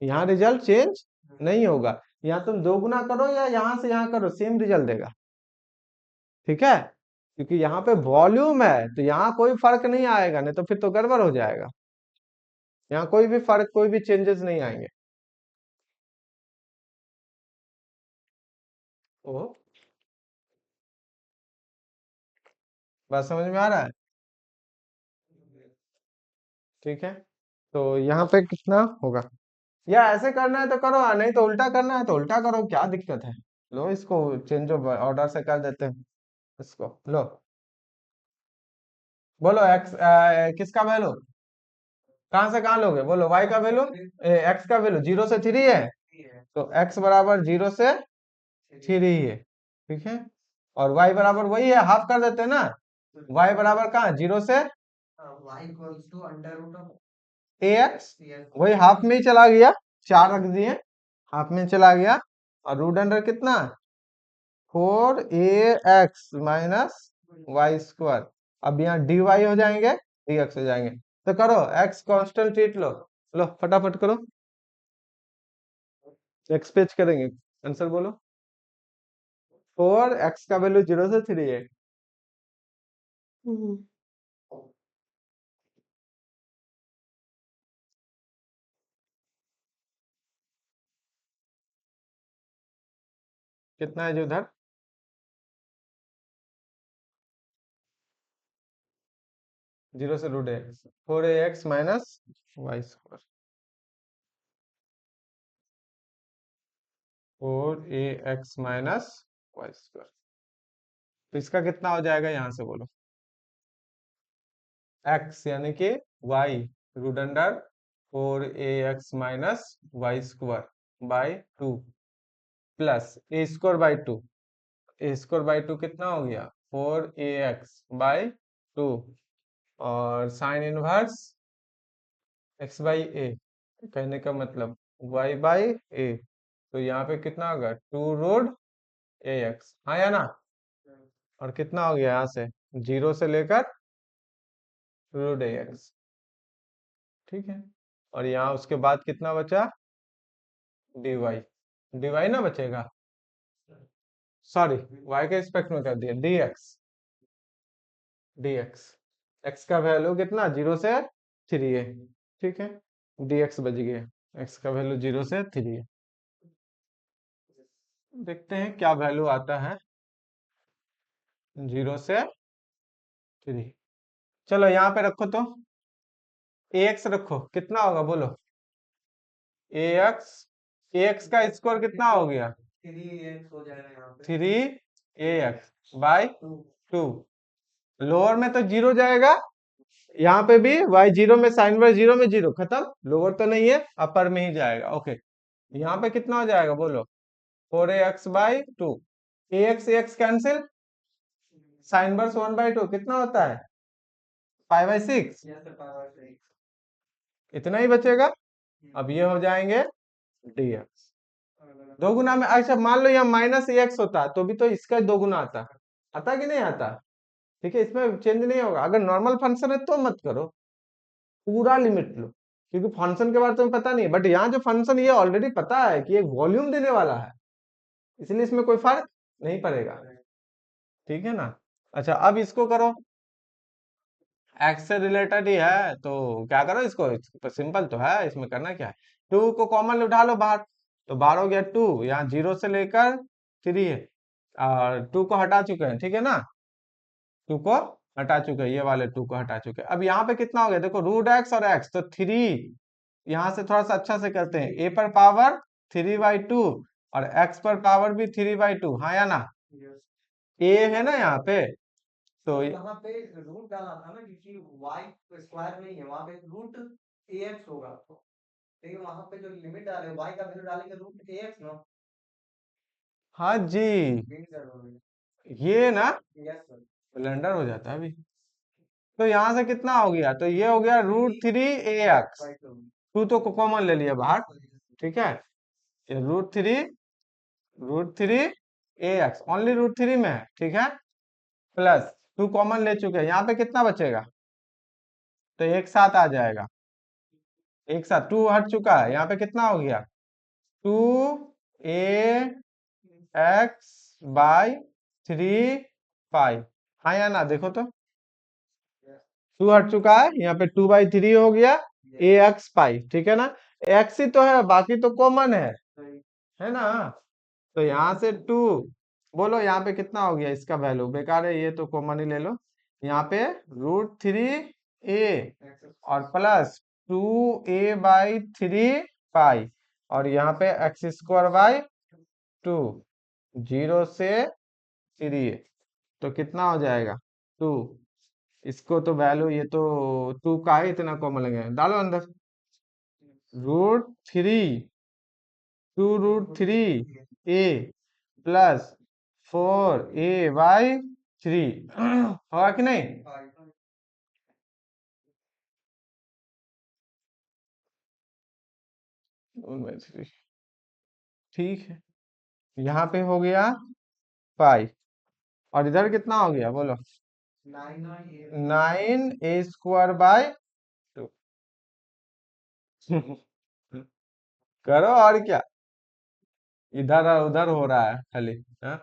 यहाँ रिजल्ट चेंज नहीं होगा। यहाँ तुम दो गुना करो या यहाँ से यहाँ करो, सेम रिजल्ट देगा, ठीक है। क्योंकि यहाँ पे वॉल्यूम है तो यहाँ कोई फर्क नहीं आएगा, नहीं तो फिर तो गड़बड़ हो जाएगा। यहाँ कोई भी फर्क, कोई भी चेंजेस नहीं आएंगे। ओ, बात समझ में आ रहा है? ठीक है, तो यहाँ पे कितना होगा? या ऐसे करना है तो करो, नहीं तो उल्टा करना है तो उल्टा करो, क्या दिक्कत है? लो इसको चेंज ऑर्डर से कर देते हैं, इसको लो। बोलो एक्स, किसका वैल्यू, कहाँ से कहाँ लोगे? बोलो वाई का वैल्यू, एक्स का वैल्यू जीरो से थ्री है, तो एक्स बराबर जीरो से थ्री है, ठीक है। और वाई बराबर वही है, हाफ कर देते हैं ना। वाई बराबर कहाँ, जीरो से ए एक्स, वही हाफ में ही चला गया, चार रख दिए, हाफ में चला गया। और रूट अंडर कितना, फोर ए एक्स माइनस वाई स्क्वायर। अब यहाँ डी वाई हो जाएंगे, डी एक्स हो जाएंगे। तो करो, एक्स कांस्टेंट ट्रीट लो, लो फटाफट करो, एक्स पेज करेंगे, आंसर बोलो। फोर एक्स का वैल्यू जीरो से थ्री है। हम्म। कितना है जो उधर? जीरो से रूट एक्स, फोर ए x minus Y square, four ए एक्स माइनस वाई स्क्वायर। तो इसका कितना हो जाएगा यहाँ से बोलो? एक्स यानी कि y, root under four A x minus Y square by two, plus a square by two. A square by two कितना हो गया, four A x by two, और sine inverse x by a, कहने का मतलब Y by ए। तो यहाँ पे कितना होगा, टू रूट ए एक्स, हाँ या ना? और कितना हो गया यहाँ से, जीरो से लेकर रूट ए एक्स, ठीक है। और यहाँ उसके बाद कितना बचा, डी वाई, डी वाई ना बचेगा, सॉरी, वाई के रिस्पेक्ट में कर दिया, D x, D x, x का वैल्यू कितना, जीरो से थ्री है, ठीक है। डी एक्स बच गया, एक्स का वैल्यू जीरो से थ्री है। देखते हैं क्या वैल्यू आता है जीरो से थ्री। चलो यहाँ पे रखो तो, ए एक्स रखो, कितना होगा बोलो? ए एक्स, ए एक्स का स्क्वायर कितना हो गया, three A x by to. Lower में तो जीरो जाएगा, यहाँ पे भी वाई जीरो में, साइन बाय जीरो में जीरो खत्म, लोअर तो नहीं है, अपर में ही जाएगा, ओके। यहाँ पे कितना हो जाएगा बोलो, four A x by two, A x cancel, sine inverse one by two कितना होता है, फाइव बाई सिक्स, इतना ही बचेगा। अब ये हो जाएंगे डी एक्स, दो गुना में, अच्छा मान लो यहाँ माइनस ए एक्स होता तो भी तो इसका दो गुना आता, आता कि नहीं आता? ठीक है, इसमें चेंज नहीं होगा। अगर नॉर्मल फंक्शन है तो मत करो, पूरा लिमिट लो, क्योंकि फंक्शन के बारे में तुम्हें पता नहीं है। बट यहाँ जो फंक्शन ये ऑलरेडी पता है कि एक वॉल्यूम देने वाला है, इसलिए इसमें कोई फर्क नहीं पड़ेगा, ठीक है ना। अच्छा अब इसको करो, एक्स से रिलेटेड ही है, तो क्या करो इसको सिंपल तो है, इसमें करना क्या है, टू को कॉमन उठा लो बाहर, तो बाहर हो गया टू, यहाँ जीरो से लेकर थ्री है, और टू को हटा चुके हैं, ठीक है ना, टू को हटा चुके हैं, ये वाले टू को हटा चुके हैं। अब यहाँ पे कितना हो गया, देखो रूट एक्स और एक्स, तो थ्री, यहाँ से थोड़ा सा अच्छा से करते हैं, ए पर पावर 3/2 और एक्स पर पावर भी 3/2, हाँ या ना, ए है ना यहाँ पे, तो यहाँ पे रूट डाला था ना, क्योंकि वाई स्क्वायर नहीं है, वहां पे रूट ए एक्स होगा, लेकिन वहां पे जो लिमिट डाले वाई का वैल्यू डालेंगे रूट ए एक्स ना, हाँ जी, ये ना यस सर। ब्लेंडर हो जाता है अभी। तो यहाँ से कितना हो गया, तो ये हो गया √3 ax, टू तो कॉमन ले लिया बाहर, ठीक है, ये √3 ओनली √3 में है, ठीक है, प्लस टू कॉमन ले चुके हैं, यहाँ पे कितना बचेगा, तो एक साथ आ जाएगा, एक साथ टू हट चुका है, यहाँ पे कितना हो गया, 2ax/3 हाँ या ना, देखो तो टू हट चुका है, यहाँ पे 2/3 हो गया, ax/, ठीक है ना, एक्स ही तो है, बाकी तो कॉमन है ना, तो यहाँ से टू, बोलो यहाँ पे कितना हो गया, इसका वैल्यू बेकार है, ये तो कॉमन ही ले लो, यहाँ पे √3a और प्लस 2a/3 और यहाँ पे x²/2, जीरो से थ्री, तो कितना हो जाएगा, टू, इसको तो वैल्यू, ये तो टू का ही इतना कॉमन लगे, डालो अंदर, √3, 2√3a प्लस 4a/3 होगा कि नहीं, ठीक है, यहाँ पे हो गया पाई, और इधर कितना हो गया बोलो, 9a²/2 करो और क्या, इधर और उधर हो रहा है खाली, हाँ?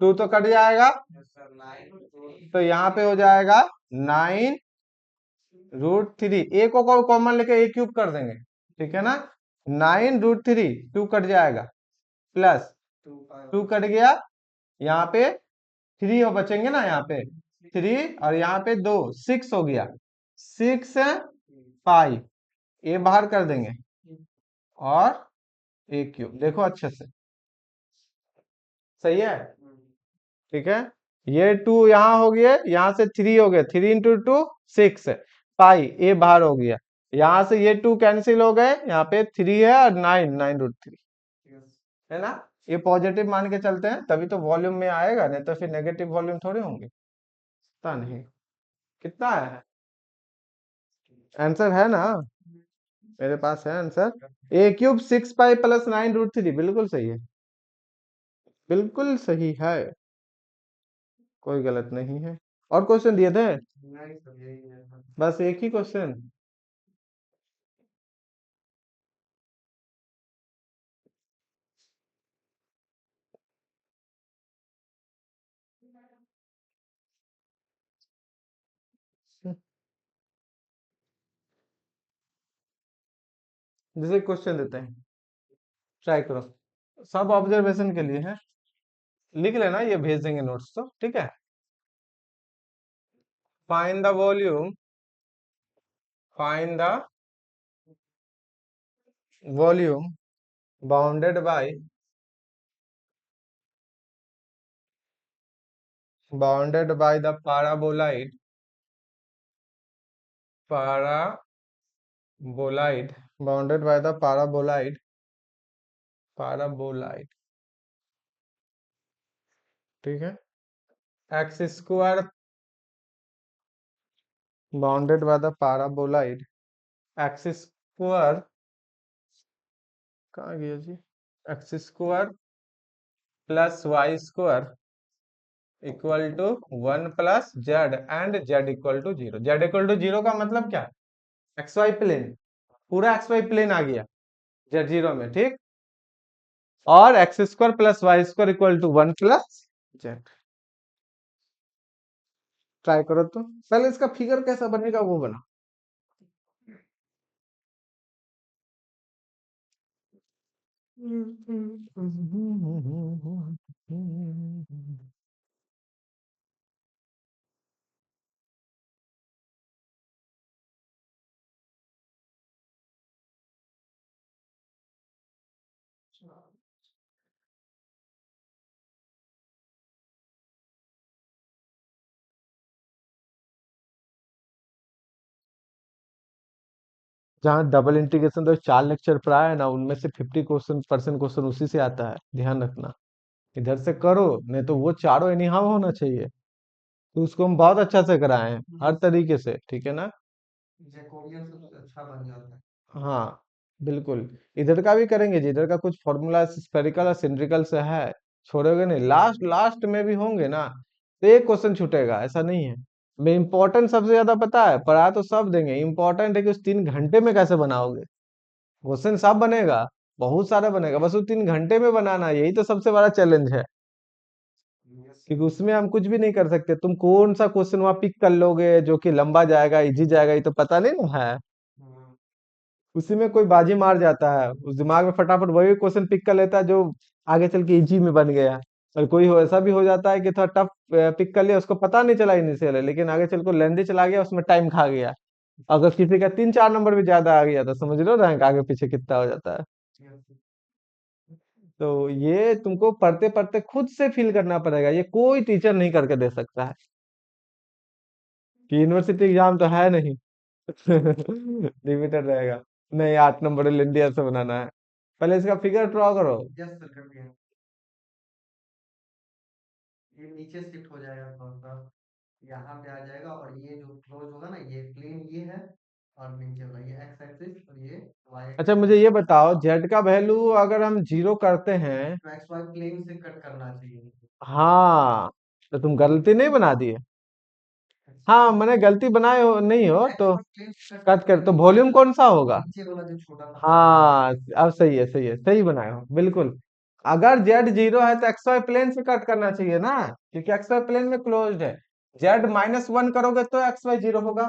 टू तो कट जाएगा, तो यहाँ पे हो जाएगा 9√3, ए को कॉमन लेके ए क्यूब कर देंगे, ठीक है ना, 9√3, टू कट जाएगा, प्लस टू कट गया, यहाँ पे थ्री हो बचेंगे ना, यहाँ पे थ्री और यहाँ पे दो, सिक्स हो गया, 6 पाई, ए बाहर कर देंगे और ए क्यूब, देखो अच्छे से, सही है, ठीक है, ये टू यहाँ हो गया, यहाँ से थ्री हो गया, 3 × 2 6 पाई, ए बाहर हो गया, यहाँ से ये टू कैंसिल हो गए, यहाँ पे थ्री है और 9 है ना, ये पॉजिटिव मान के चलते हैं, तभी तो वॉल्यूम में आएगा, नहीं तो फिर नेगेटिव वॉल्यूम थोड़े होंगे, पता नहीं कितना है, आंसर है ना, मेरे पास है आंसर, a³ 6 पाई प्लस 9√3, बिल्कुल सही है, बिल्कुल सही है, कोई गलत नहीं है, और क्वेश्चन दिए थे, बस एक ही क्वेश्चन, जैसे क्वेश्चन देते हैं, ट्राई करो, सब ऑब्जर्वेशन के लिए है, लिख लेना, ये भेज देंगे नोट्स तो, ठीक है, find the volume, find the volume bounded by the paraboloid, bounded by the paraboloid, ठीक है, x² bounded by the paraboloid, x² कहाँ गया जी, x² plus y² equal to 1 plus z and z equal to 0, z equal to 0 का मतलब क्या, x Y plane, पूरा x Y plane आ गया जेड 0 में, ठीक, और x² plus y² equal to 1 plus z, try करो तो। पहले इसका फिगर कैसा बनेगा वो बना। जहाँ डबल इंटीग्रेशन तो 4 लेक्चर पर आया ना, उनमें से 50% क्वेश्चन उसी से आता है, ध्यान रखना। इधर से करो, नहीं तो वो चारों एनीहाउ होना चाहिए। तो उसको हम बहुत अच्छा से कराए हैं, हर तरीके से, ठीक है ना। जैकोबियन सबसे अच्छा बन जाता है। हाँ बिल्कुल। इधर का भी करेंगे, जिधर का कुछ फॉर्मूला स्फेरिकल और सिलिंड्रिकल से है, छोड़ोगे नहीं, लास्ट लास्ट में भी होंगे ना, तो एक क्वेश्चन छूटेगा, ऐसा नहीं है। मैं इंपॉर्टेंट सबसे ज्यादा पता है, पढ़ा तो सब देंगे, इंपॉर्टेंट है कि उस 3 घंटे में कैसे बनाओगे। क्वेश्चन सब बनेगा, बहुत सारा बनेगा, बस वो 3 घंटे में बनाना है, यही तो सबसे बड़ा चैलेंज है। यस क्योंकि सर। उसमें हम कुछ भी नहीं कर सकते, तुम कौन सा क्वेश्चन वहां पिक कर लोगे जो कि लंबा जाएगा इजी जाएगा, ये तो पता नहीं ना है। हम्म, उसी में कोई बाजी मार जाता है, उस दिमाग में फटाफट वही क्वेश्चन पिक कर लेता है जो आगे चल के इजी में बन गया। और कोई ऐसा भी हो जाता है कि थोड़ा टफ पिक कर लिया, उसको पता नहीं चला इनिशियल है, लेकिन आगे चल को लेंदी चला गया, उसमें टाइम खा गया। अगर किसी का 3-4 नंबर भी ज्यादा आ गया तो समझ लो रैंक आगे पीछे कितना हो जाता है। Yes sir. तो ये तुमको पढ़ते पढ़ते खुद से फील करना पड़ेगा, ये कोई टीचर नहीं करके दे सकता है, कि यूनिवर्सिटी एग्जाम तो है नहीं। लिमिटेड रहेगा। नहीं, 8 नंबर इंडिया से बनाना है। पहले इसका फिगर ड्रॉ करो। यस सर, कर दिया। ये नीचे शिफ्ट हो जाएगा थोड़ा सा, यहाँ पे आ जाएगा, और ये जो क्लोज होगा ना, ये प्लेन ये है, और नीचे वाला ये एक्स एक्सिस और ये वाई अच्छा एक्सिस मुझे है। ये बताओ, जेड का वैल्यू अगर हम 0 करते हैं। तो एक्स वाई प्लेन से कट करना चाहिए। हाँ, तो तुम गलती नहीं बना दिए। हाँ मैंने गलती बनाए हो नहीं हो एक्स तो वाई प्लेन से कट कट करते कर, हैं तो नीचे, वॉल्यूम कौन सा होगा। नीचे वाला जो छोटा सा पार्ट है। हाँ अब सही है, सही है, सही बनाए हो बिल्कुल। अगर जेड 0 है तो एक्स वाई प्लेन से कट करना चाहिए ना, क्योंकि एक्स वाई प्लेन में क्लोज्ड है। जेड -1 करोगे तो एक्स वाई 0 होगा,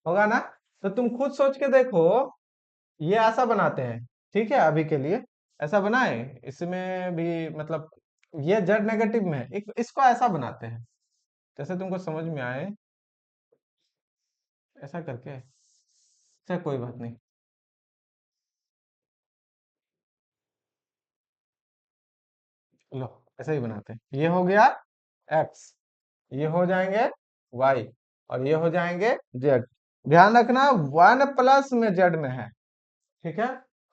होगा ना। तो तुम खुद सोच के देखो, ये ऐसा बनाते हैं, ठीक है, अभी के लिए ऐसा बनाए, इसमें भी मतलब ये जेड नेगेटिव में है, इसको ऐसा बनाते हैं, जैसे तुमको समझ में आए, ऐसा करके। अच्छा कोई बात नहीं, लो ऐसा ही बनाते हैं। ये हो गया एक्स, ये हो जाएंगे वाई, और ये हो जाएंगे जेड। ध्यान रखना 1 प्लस में जेड में है, ठीक है।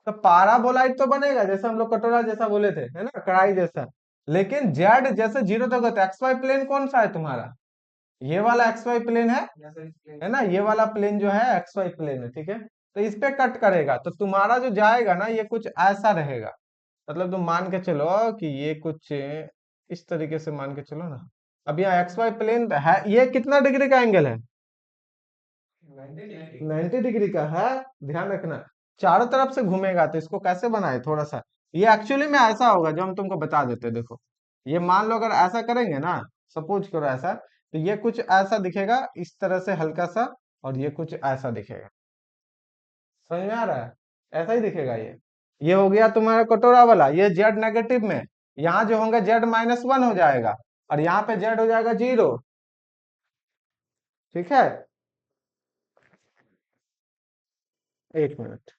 तो पाराबोलाइड तो बनेगा, जैसे हम लोग कटोरा जैसा बोले थे, है ना, कढ़ाई जैसा। लेकिन जेड जैसे 0 तक होता है, एक्स वाई प्लेन कौन सा है तुम्हारा, ये वाला एक्स वाई प्लेन या सर इस प्लेन है से ना, कट ये करना वाला है। प्लेन जो है एक्स वाई प्लेन है, ठीक है। तो इस पे कट करेगा तो तुम्हारा जो जाएगा ना, ये कुछ ऐसा रहेगा। मतलब तुम मान के चलो कि ये कुछ इस तरीके से मान के चलो ना। अब यहाँ एक्स वाई प्लेन है, ये कितना डिग्री का एंगल है, 90 डिग्री। 90 डिग्री का है। ध्यान रखना, चारों तरफ से घूमेगा, तो इसको कैसे बनाए थोड़ा सा। ये एक्चुअली में ऐसा होगा जो हम तुमको बता देते हैं, देखो। ये मान लो अगर ऐसा करेंगे ना, सपोज करो ऐसा, तो ये कुछ ऐसा दिखेगा इस तरह से हल्का सा, और ये कुछ ऐसा दिखेगा। समझ में आ रहा है, ऐसा ही दिखेगा ये हो गया तुम्हारा कटोरा वाला, ये जेड नेगेटिव में। यहाँ जो होंगे जेड -1 हो जाएगा, और यहाँ पे जेड हो जाएगा 0, ठीक है। 1 मिनट।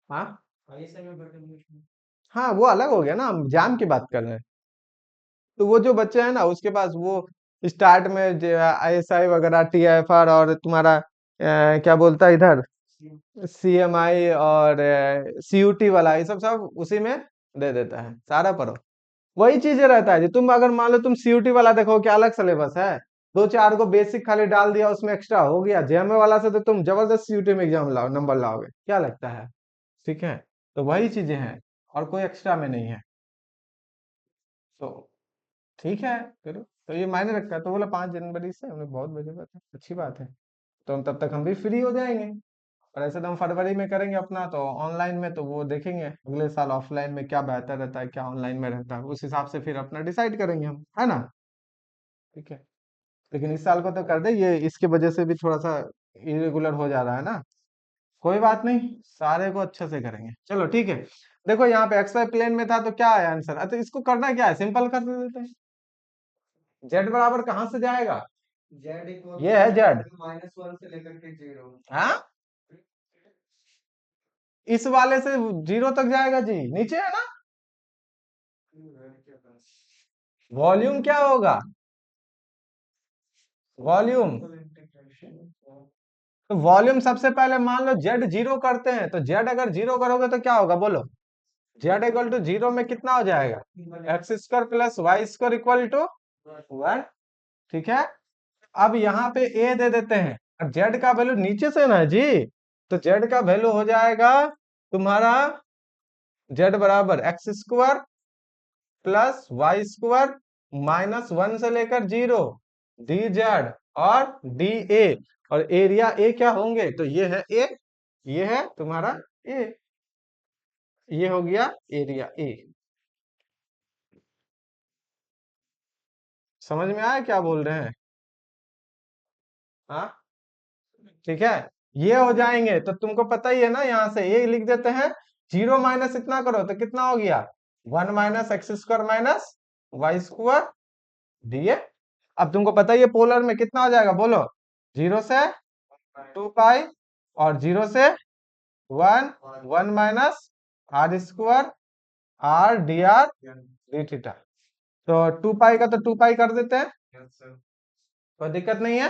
हाँ हाँ, वो अलग हो गया ना, हम जाम की बात कर रहे हैं। तो वो जो बच्चे हैं ना उसके पास वो स्टार्ट में ISI वगैरह, TIFR और तुम्हारा क्या बोलता है इधर, CMI और CUT वाला, ये सब सब उसी में दे देता है सारा पढ़ो। वही चीजें रहता है, जो तुम अगर मान लो तुम CUT वाला देखो क्या अलग सिलेबस है, दो चार को बेसिक खाली डाल दिया उसमें एक्स्ट्रा हो गया। JMA वाला से तो तुम जबरदस्त CUT में एग्जाम लाओ, नंबर लाओगे, क्या लगता है? ठीक है, तो वही चीजें हैं और कोई एक्स्ट्रा में नहीं है। तो ठीक है फिर, तो ये मायने रखता है। तो बोला 5 जनवरी से, हमने बहुत बजे बात है, अच्छी बात है। तो हम तब तक हम भी फ्री हो जाएंगे। और ऐसे तो हम फरवरी में करेंगे अपना तो ऑनलाइन में, तो वो देखेंगे अगले साल ऑफलाइन में क्या बेहतर रहता है, क्या ऑनलाइन में रहता है, उस हिसाब से फिर अपना डिसाइड करेंगे हम, है ना? ठीक है, लेकिन इस साल को तो कर दे, ये इसके वजह से भी थोड़ा सा इरेगुलर हो जा रहा है ना। कोई बात नहीं, सारे को अच्छे से करेंगे। चलो ठीक है। देखो यहाँ पे XY प्लेन में था तो क्या है आंसर? अच्छा, इसको करना क्या है, सिंपल कर देते हैं। जेड बराबर कहाँ से जाएगा? जेड इक्वल ये है जेड। -1 से लेकर के 0। हाँ, इस वाले से 0 तक जाएगा जी, नीचे है ना। वॉल्यूम क्या होगा? वॉल्यूम, तो वॉल्यूम सबसे पहले मान लो जेड 0 करते हैं, तो जेड अगर 0 करोगे तो क्या होगा बोलो? जेड इक्वल टू 0 में कितना हो जाएगा? x² plus y² equal to 1। ठीक है, अब यहाँ पे a दे देते हैं, अब जेड का वैल्यू नीचे से ना जी, तो जेड का वैल्यू हो जाएगा तुम्हारा जेड बराबर x² प्लस y² -1 से लेकर 0 dz और dA, और एरिया A क्या होंगे? तो ये है A, ये है तुम्हारा A, ये हो गया एरिया A। समझ में आया क्या बोल रहे हैं? हाँ, ठीक है, ये हो जाएंगे तो तुमको पता ही है ना, यहाँ से ये लिख देते हैं। 0 माइनस इतना करो तो कितना हो गया? 1 minus x² minus y² dA। अब तुमको पता ही है पोलर में कितना हो जाएगा बोलो? 0 से 2 पाई और 0 से 1, 1 minus r² r dr d theta. तो 2 पाई का तो 2 पाई कर देते हैं, कोई दिक्कत नहीं है।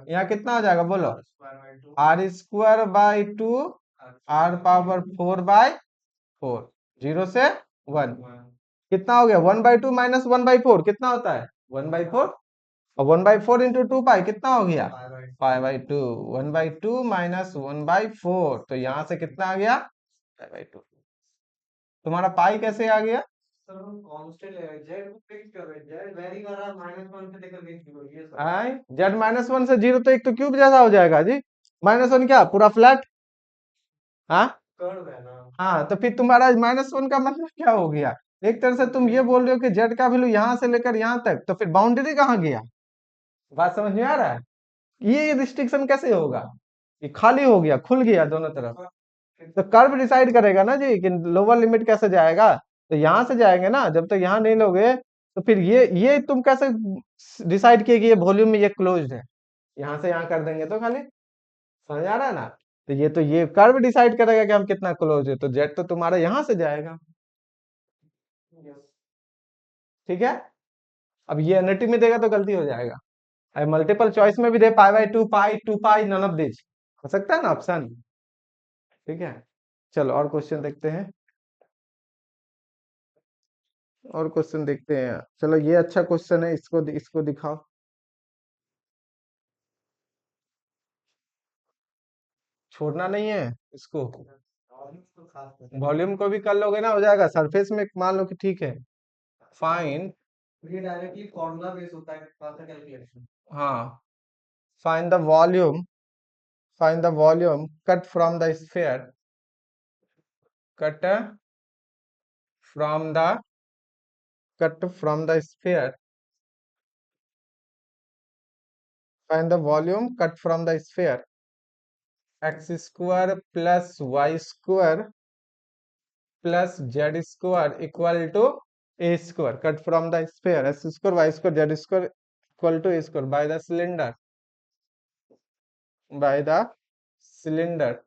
यहाँ कितना हो जाएगा बोलो? r² बाई 2 r⁴/4, 0 से 1। कितना हो गया? 1/2 माइनस 1/4 कितना होता है? 1/4, और 1/4 इंटू 2 पाई कितना हो गया? 5/2। 1/2 माइनस 1/4, तो यहाँ से कितना आ गया? 5/2। तुम्हारा पाई कैसे आ गया? सर हम कांस्टेंट ले रहे हैं, जेड को फिक्स कर रहे हैं, जेड वेरी कर रहा है -1 से लेकर के 0, ये सब आए, जेड -1 से 0 तो एक तो क्यूब जैसा हो जाएगा जी। -1 क्या पूरा फ्लैट? हाँ कर्व है ना। हाँ, तो फिर तुम्हारा -1 का मतलब क्या हो गया? एक तरह से तुम ये बोल रहे हो कि जेड का वैल्यू यहाँ से लेकर यहाँ तक, तो फिर बाउंड्री कहाँ गया? बात समझ में आ रहा है? ये रिस्ट्रिक्शन कैसे होगा? ये खाली हो गया, खुल गया दोनों तरफ। तो कर्व डिसाइड करेगा ना जी कि लोअर लिमिट कैसे जाएगा। तो यहाँ से जाएंगे ना, जब तक यहाँ नहीं लोगे तो फिर ये तुम कैसे डिसाइड किए कि ये वॉल्यूम में ये क्लोज्ड है? यहाँ से यहाँ कर देंगे तो खाली, समझ आ रहा है ना? तो ये कर्व डिसाइड करेगा कि हम कितना क्लोज है, तो जेड तो तुम्हारा यहाँ से जाएगा। ठीक है, अब ये एनटी में देगा तो गलती हो जाएगा, अब मल्टीपल चॉइस में भी दे π/2 पाई 2 पाई नन ऑफ दिस, हो सकता है ना ऑप्शन। ठीक है, चलो और क्वेश्चन देखते हैं, और क्वेश्चन देखते हैं। चलो ये अच्छा क्वेश्चन है, इसको इसको दिखाओ। छोड़ना नहीं है इसको, तो खास कर वॉल्यूम को भी कर लोगे ना, हो जाएगा। सरफेस में मान लो कि ठीक है, फाइन, ये डायरेक्टली फॉर्मूला बेस होता है का कैलकुलेशन। हाँ, fine the volume, find the volume cut from the sphere, cut from the sphere, find the volume cut from the sphere, x² plus y² plus z² equal to a², cut from the sphere, x² y² z² equal to a² by the cylinder, by the cylinder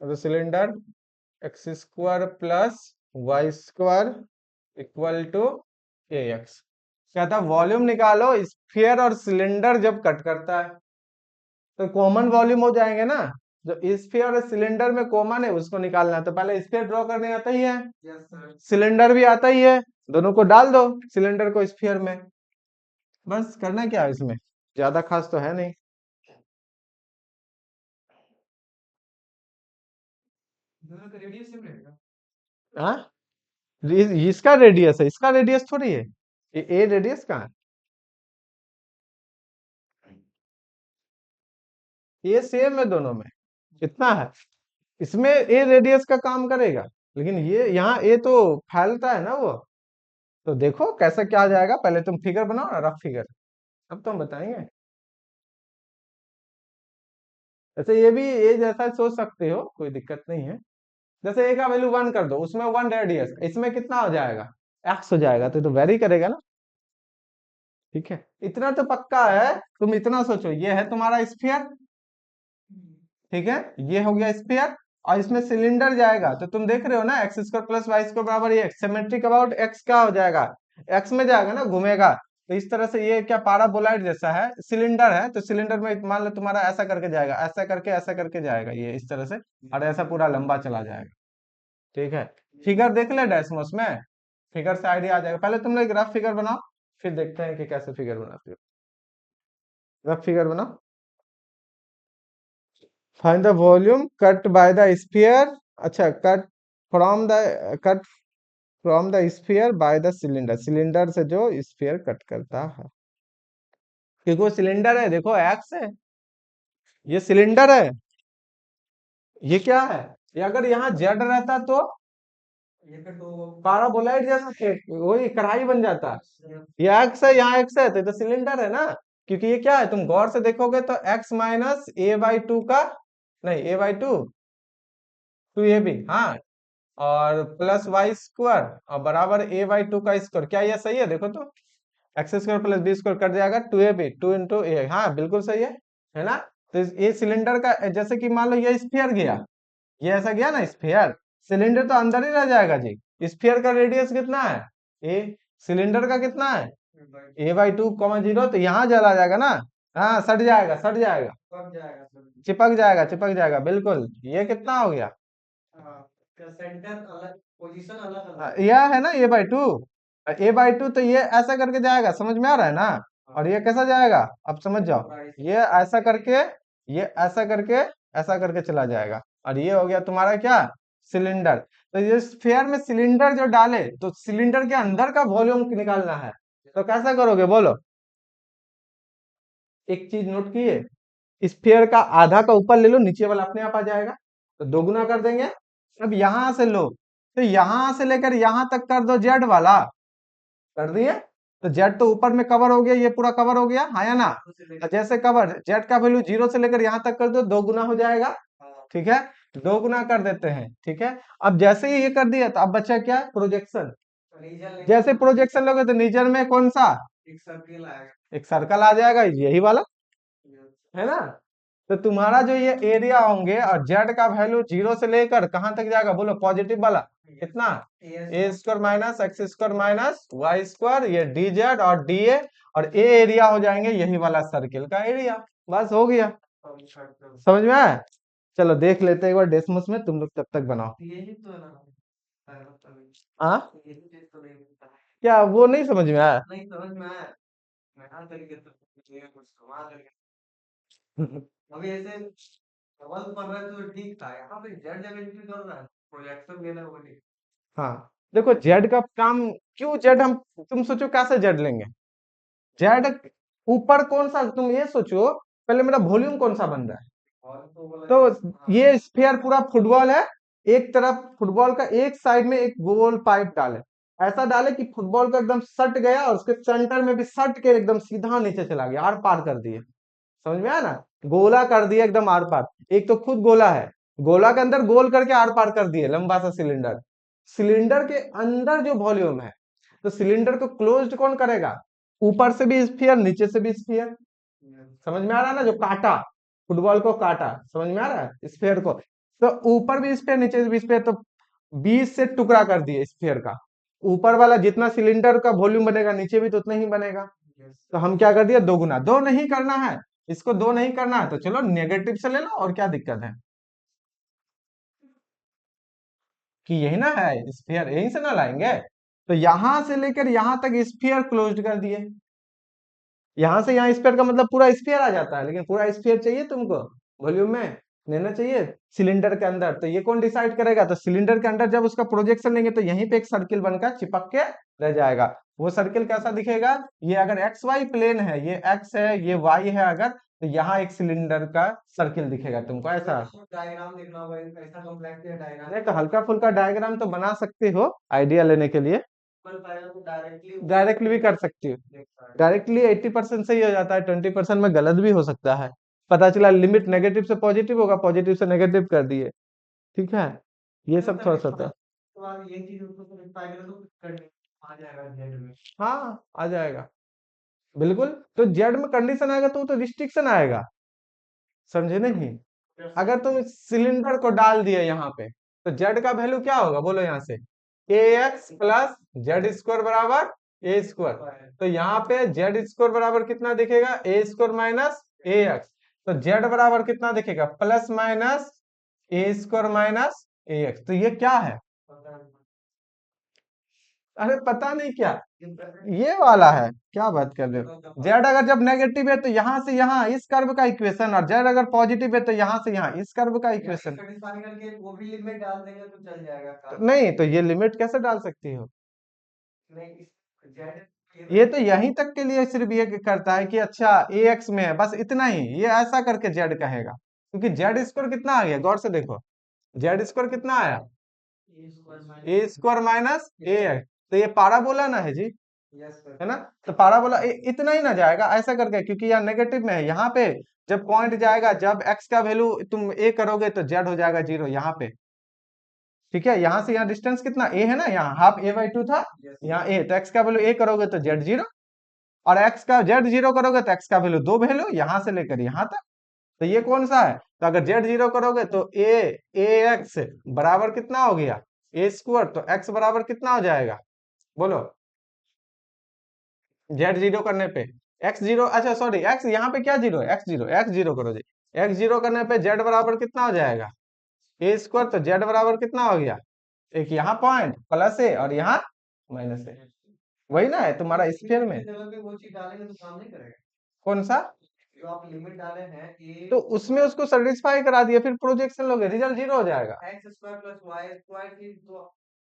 तो cylinder x square plus Y square equal to A x. क्या था, volume निकालो sphere और cylinder जब cut करता है तो common volume हो जाएंगे ना। जो स्फीयर और सिलेंडर में कॉमन है उसको निकालना है, तो पहले स्फीयर ड्रॉ करने आता ही है, यस सर। सिलेंडर भी आता ही है, दोनों को डाल दो सिलेंडर को स्फीयर में। बस करना क्या है इसमें, ज्यादा खास तो है नहीं। दोनों का रेडियस सेम रहेगा। हाँ, इसका रेडियस है, इसका रेडियस थोड़ी है, ये ए रेडियस कहाँ है, ये सेम है दोनों में, इतना है। इसमें ए रेडियस का काम करेगा, लेकिन ये यहाँ ए तो फैलता है ना वो। तो देखो कैसा क्या आ जाएगा, पहले तुम फिगर बनाओ ना, रफ फिगर, अब तो हम बताएंगे। जैसे ये भी ए जैसा सोच सकते हो, कोई दिक्कत नहीं है। जैसे ए का वैल्यू 1 कर दो, उसमें 1 रेडियस, इसमें कितना हो जाएगा, एक्स हो जाएगा, तो वेरी करेगा ना। ठीक है, इतना तो पक्का है। तुम इतना सोचो, ये है तुम्हारा स्फीयर, ठीक है, ये हो गया स्फीयर, और इसमें सिलेंडर जाएगा, तो तुम देख रहे हो ना x square plus Y square बराबर ये सिमेट्रिक अबाउट एक्स क्या हो जाएगा, एक्स में जाएगा ना, घूमेगा। तो इस तरह से ये क्या पाराबोलाइड जैसा है, सिलेंडर है, तो सिलेंडर में मान लो तुम्हारा ऐसा करके जाएगा, ऐसा करके जाएगा ये इस तरह से, और ऐसा पूरा लंबा चला जाएगा। ठीक है, फिगर देख ले डेस्मोस में, फिगर से आइडिया आ जाएगा। पहले तुम लोग रफ फिगर बनाओ, फिर देखते हैं कि कैसे फिगर बनाते हो। रफ फिगर बनाओ। Find the volume cut by the sphere, अच्छा cut from the sphere by the cylinder, cylinder से जो स्फीयर कट करता है, क्योंकि वो सिलेंडर है, देखो एक्स है, ये सिलेंडर है, ये क्या है, ये अगर यहाँ जेड रहता तो ये फिर तो पाराबोलाइड जैसा वही कढ़ाई बन जाता। ये एक्स है, यहाँ एक्स है, तो ये तो सिलेंडर है ना, क्योंकि ये क्या है, तुम गौर से देखोगे तो X minus A by two का, नहीं A by two, two A B, हाँ, और प्लस वाई स्क्वायर और बराबर ए बाई टू का स्क्वायर, क्या ये सही है, देखो तो X square plus B square cut जाएगा, two A B, two into A, हाँ बिल्कुल सही है ना। तो ये सिलेंडर का, जैसे कि मान लो ये स्फीयर गया, ये ऐसा गया ना स्फीयर, सिलेंडर तो अंदर ही रह जाएगा जी। स्फीयर का रेडियस कितना है, ए, सिलेंडर का कितना है, ए बाई टू कॉमा जीरो, तो यहाँ चला जाएगा ना, हाँ सट जाएगा, सट जाएगा, कब जाएगा सर? चिपक जाएगा, चिपक जाएगा, बिल्कुल। ये कितना हो गया, सेंटर अलग, पोजीशन अलग अलग। यह है ना ए बाई टू, तो ये ऐसा करके जाएगा, समझ में आ रहा है ना। और ये कैसा जाएगा, अब समझ जाओ, ये ऐसा करके, ये ऐसा करके, ऐसा करके चला जाएगा, और ये हो गया तुम्हारा क्या, सिलेंडर। तो ये स्फीयर में सिलेंडर जो डाले, तो सिलेंडर के अंदर का वॉल्यूम निकालना है, तो कैसा करोगे बोलो। एक चीज नोट किए, स्फीयर का आधा का ऊपर ले लो, नीचे वाला अपने आप आ जाएगा, तो दोगुना कर देंगे। अब यहां से लो, तो यहां से लेकर यहां तक कर दो जेड वाला, कर दिए, तो जेड तो ऊपर में कवर हो गया, ये पूरा कवर हो गया, हाँ या ना। तो जैसे कवर, जेड का वैल्यू 0 से लेकर यहां तक कर दो, दो गुना हो जाएगा, ठीक है, दो गुना कर देते हैं, ठीक है। अब जैसे ही ये कर दिया, तो अब बचा क्या, प्रोजेक्शन। रीजन जैसे प्रोजेक्शन लोगे तो नीचे में कौन सा, एक सर्किल आएगा। एक सर्कल आ जाएगा, यही वाला, है ना। तो तुम्हारा जो ये एरिया होंगे, और जेड का वैल्यू 0 से लेकर कहां तक जाएगा बोलो, पॉजिटिव वाला, कितना, A square minus X square minus Y square, ये डी जेड और डी ए, और ए एरिया हो जाएंगे यही वाला सर्किल का एरिया। बस हो गया, समझ में आया। चलो देख लेते हैं एक बार डेसमस में, तुम लोग तब तक बनाओ। यही तो है ना, हाँ, यही चीज तो नहीं मिलता है। क्या वो नहीं समझ में आया। नहीं समझ में आया, मैं हर तरीके से ये कुछ कमा करके अभी ऐसे सवाल पढ़ रहे थे तो ठीक था, यहाँ पे जेड जब एंट्री कर रहा है, प्रोजेक्शन देना वो नहीं। हाँ, देखो जेड का काम, क्यों जेड हम, तुम सोचो कैसे जेड लेंगे, जेड ऊपर कौन सा, तुम ये सोचो पहले मेरा वॉल्यूम कौन सा बन रहा है। और तो बोला तो ये स्फीयर पूरा फुटबॉल है, एक तरफ फुटबॉल का एक साइड में एक गोल पाइप डाले, ऐसा डाले कि फुटबॉल को एकदम सट गया, और उसके सेंटर में भी सट के एकदम सीधा नीचे चला गया, आर पार कर दिए, समझ में आया ना, गोला कर दिया एकदम आर पार। एक तो खुद गोला है, गोला के अंदर गोल करके आर पार कर दिए, लंबा सा सिलेंडर, सिलेंडर के अंदर जो वॉल्यूम है, तो सिलेंडर को क्लोज्ड कौन करेगा, ऊपर से भी स्फीयर, नीचे से भी स्फीयर, समझ में आ रहा है ना, जो काटा, फुटबॉल को काटा, समझ में आ रहा है, स्फीयर को, तो ऊपर भी स्फीयर नीचे भी स्फीयर, तो 20 से टुकड़ा कर दिए स्फीयर का। ऊपर वाला जितना सिलेंडर का वॉल्यूम बनेगा नीचे भी तो उतना ही बनेगा। तो हम क्या कर दिया, दो गुना। दो नहीं करना है, इसको दो नहीं करना है तो चलो नेगेटिव से ले लो, और क्या दिक्कत है कि यही ना है स्फीयर, यहीं से ना लाएंगे। तो यहां से लेकर यहां तक स्फीयर क्लोज्ड कर दिए। यहां से यहाँ स्फीयर का मतलब पूरा स्फीयर आ जाता है, लेकिन पूरा स्फीयर चाहिए तुमको वॉल्यूम में लेना चाहिए सिलेंडर के अंदर। तो ये कौन डिसाइड करेगा, तो सिलेंडर के अंदर जब उसका प्रोजेक्शन लेंगे तो यहीं पे एक सर्किल बनकर चिपक के रह जाएगा। वो सर्किल कैसा दिखेगा, ये अगर एक्स वाई प्लेन है, ये एक्स है ये वाई है अगर, तो यहाँ एक सिलेंडर का सर्किल दिखेगा तुमको ऐसा। डायग्राम देखना होगा, ऐसा कॉम्प्लेक्स डायग्राम नहीं तो हल्का फुल्का डायग्राम तो बना सकते हो आइडिया लेने के लिए, बन पाएगा तो डायरेक्टली डायरेक्टली भी कर सकती हो। देख पाएगा। डायरेक्टली 80% सही हो जाता है, 20% में गलत भी हो सकता है। पता चला लिमिट नेगेटिव से पॉजिटिव होगा, पॉजिटिव से नेगेटिव कर दिए। ठीक है, ये सब थोड़ा सा होता है। तो आप ये चीज उसको समझ पाएगा तो करने आ जाएगा जेड में। हाँ आ जाएगा बिल्कुल। तो जेड में कंडीशन आएगा तो वो तो रिस्ट्रिक्शन आएगा, समझे नहीं। अगर तुम सिलेंडर को डाल दिए यहाँ पे तो जेड का वैल्यू क्या होगा बोलो, यहाँ से ए एक्स प्लस जेड स्क्वायर बराबर ए स्क्वायर। तो यहाँ पे जेड स्क्वायर बराबर कितना दिखेगा, ए स्क्वायर माइनस ए एक्स। तो जेड बराबर कितना दिखेगा, प्लस माइनस ए स्क्वायर माइनस ए एक्स। तो ये क्या है, अरे पता नहीं क्या, ये वाला है, क्या बात कर रहे हो। जेड अगर जब नेगेटिव है तो यहां से यहाँ इस कर्व का इक्वेशन, और जेड अगर पॉजिटिव है तो यहां से यहाँ इस कर्व का इक्वेशन। सेटिस्फाई करके वो भी लिमिट डाल देंगे तो चल जाएगा काम। नहीं तो ये लिमिट कैसे डाल सकती हो, नहीं जेड ये तो यहीं तक के लिए सिर्फ ये करता है कि अच्छा ए एक्स में है, बस इतना ही, ये ऐसा करके जेड कहेगा। क्योंकि जेड स्क्वायर कितना आ गया, गौर से देखो, जेड स्क्वायर कितना आया, ए स्क्वायर माइनस ए एक्स। तो ये पाराबोला ना है जी, यस है ना। तो पाराबोला इतना ही ना जाएगा ऐसा करके, क्योंकि यहाँ नेगेटिव में है। यहाँ पे जब पॉइंट जाएगा, जब एक्स का वैल्यू तुम ए करोगे तो जेड हो जाएगा 0 यहाँ पे। ठीक है, यहाँ से यहाँ डिस्टेंस कितना ए है ना, यहाँ हाफ ए बाई 2 था, यहाँ ए, तो एक्स का वैल्यू ए करोगे तो जेड 0, और एक्स का जेड 0 करोगे तो एक्स का वैल्यू 2 वैल्यू यहाँ से लेकर यहाँ तक। तो ये कौन सा है, तो अगर जेड 0 करोगे तो ए एक्स बराबर कितना हो गया, ए स्क्वायर। तो एक्स बराबर कितना हो जाएगा बोलो, जेड 0 करने पे एक्स 0, अच्छा सॉरी एक्स यहाँ पे क्या 0 है, एक्स जीरो करो जी। एक्स 0 करने पे जेड बराबर कितना हो जाएगा, ए स्क्वायर। तो जेड बराबर कितना हो गया, एक यहाँ पॉइंट प्लस ए और यहाँ माइनस ए, वही ना है तुम्हारा स्फीयर में। जगह पे वो चीज डालेंगे तो काम नहीं करेगा। कौन सा, जो आप लिमिट डाले हैं ए तो उसमें उसको सेटिस्फाई करा दिया, फिर प्रोजेक्शन लोगे रिजल्ट 0 हो जाएगा। X square plus Y square की तो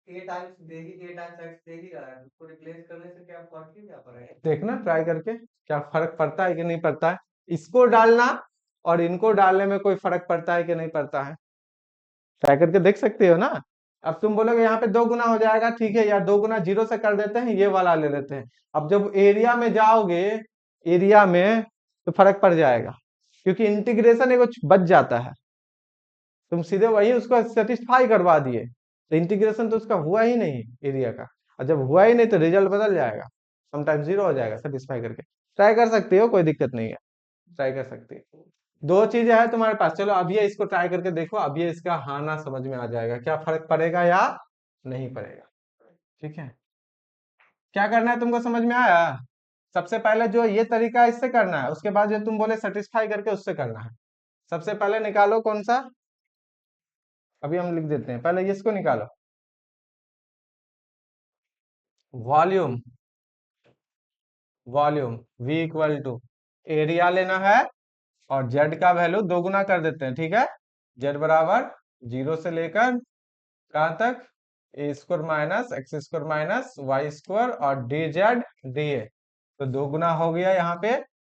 ए टाइम्स देगी, ए टाइम्स एक्स दे ही रहा है, उसको रिप्लेस करने से क्या फर्क ही क्या पड़ेगा। देखना ट्राई करके क्या फर्क पड़ता है कि नहीं पड़ता है, इसको डालना और इनको डालने में कोई फर्क पड़ता है कि नहीं पड़ता है, ट्राई करके देख सकते हो ना। अब तुम बोलोगे यहाँ पे 2 गुना हो जाएगा, ठीक है यार 2 गुना 0 से कर देते हैं, ये वाला ले लेते हैं। अब जब एरिया में जाओगे, एरिया में तो फर्क पड़ जाएगा, क्योंकि इंटीग्रेशन एगो बच जाता है, तुम सीधे वही उसको सेटिस्फाई करवा दिए, तो इंटीग्रेशन तो उसका हुआ ही नहीं एरिया का, और जब हुआ ही नहीं तो रिजल्ट बदल जाएगा, समटाइम 0 हो जाएगा सेटिस्फाई करके। ट्राई कर सकते हो, कोई दिक्कत नहीं है, ट्राई कर सकते हो। दो चीजें है तुम्हारे पास, चलो अब ये इसको ट्राई करके देखो, अब ये इसका हाँ ना समझ में आ जाएगा, क्या फर्क पड़ेगा या नहीं पड़ेगा। ठीक है, क्या करना है तुमको समझ में आया। सबसे पहले जो ये तरीका है इससे करना है, उसके बाद जो तुम बोले सेटिस्फाई करके उससे करना है। सबसे पहले निकालो कौन सा, अभी हम लिख देते हैं, पहले इसको निकालो, volume, volume V equal to area लेना है, और जेड का वैल्यू 2 गुना कर देते हैं। ठीक है, जेड बराबर 0 से लेकर कहाँ तक, A square minus X square minus Y square और डी जेड डी ए। तो 2 गुना हो गया यहाँ पे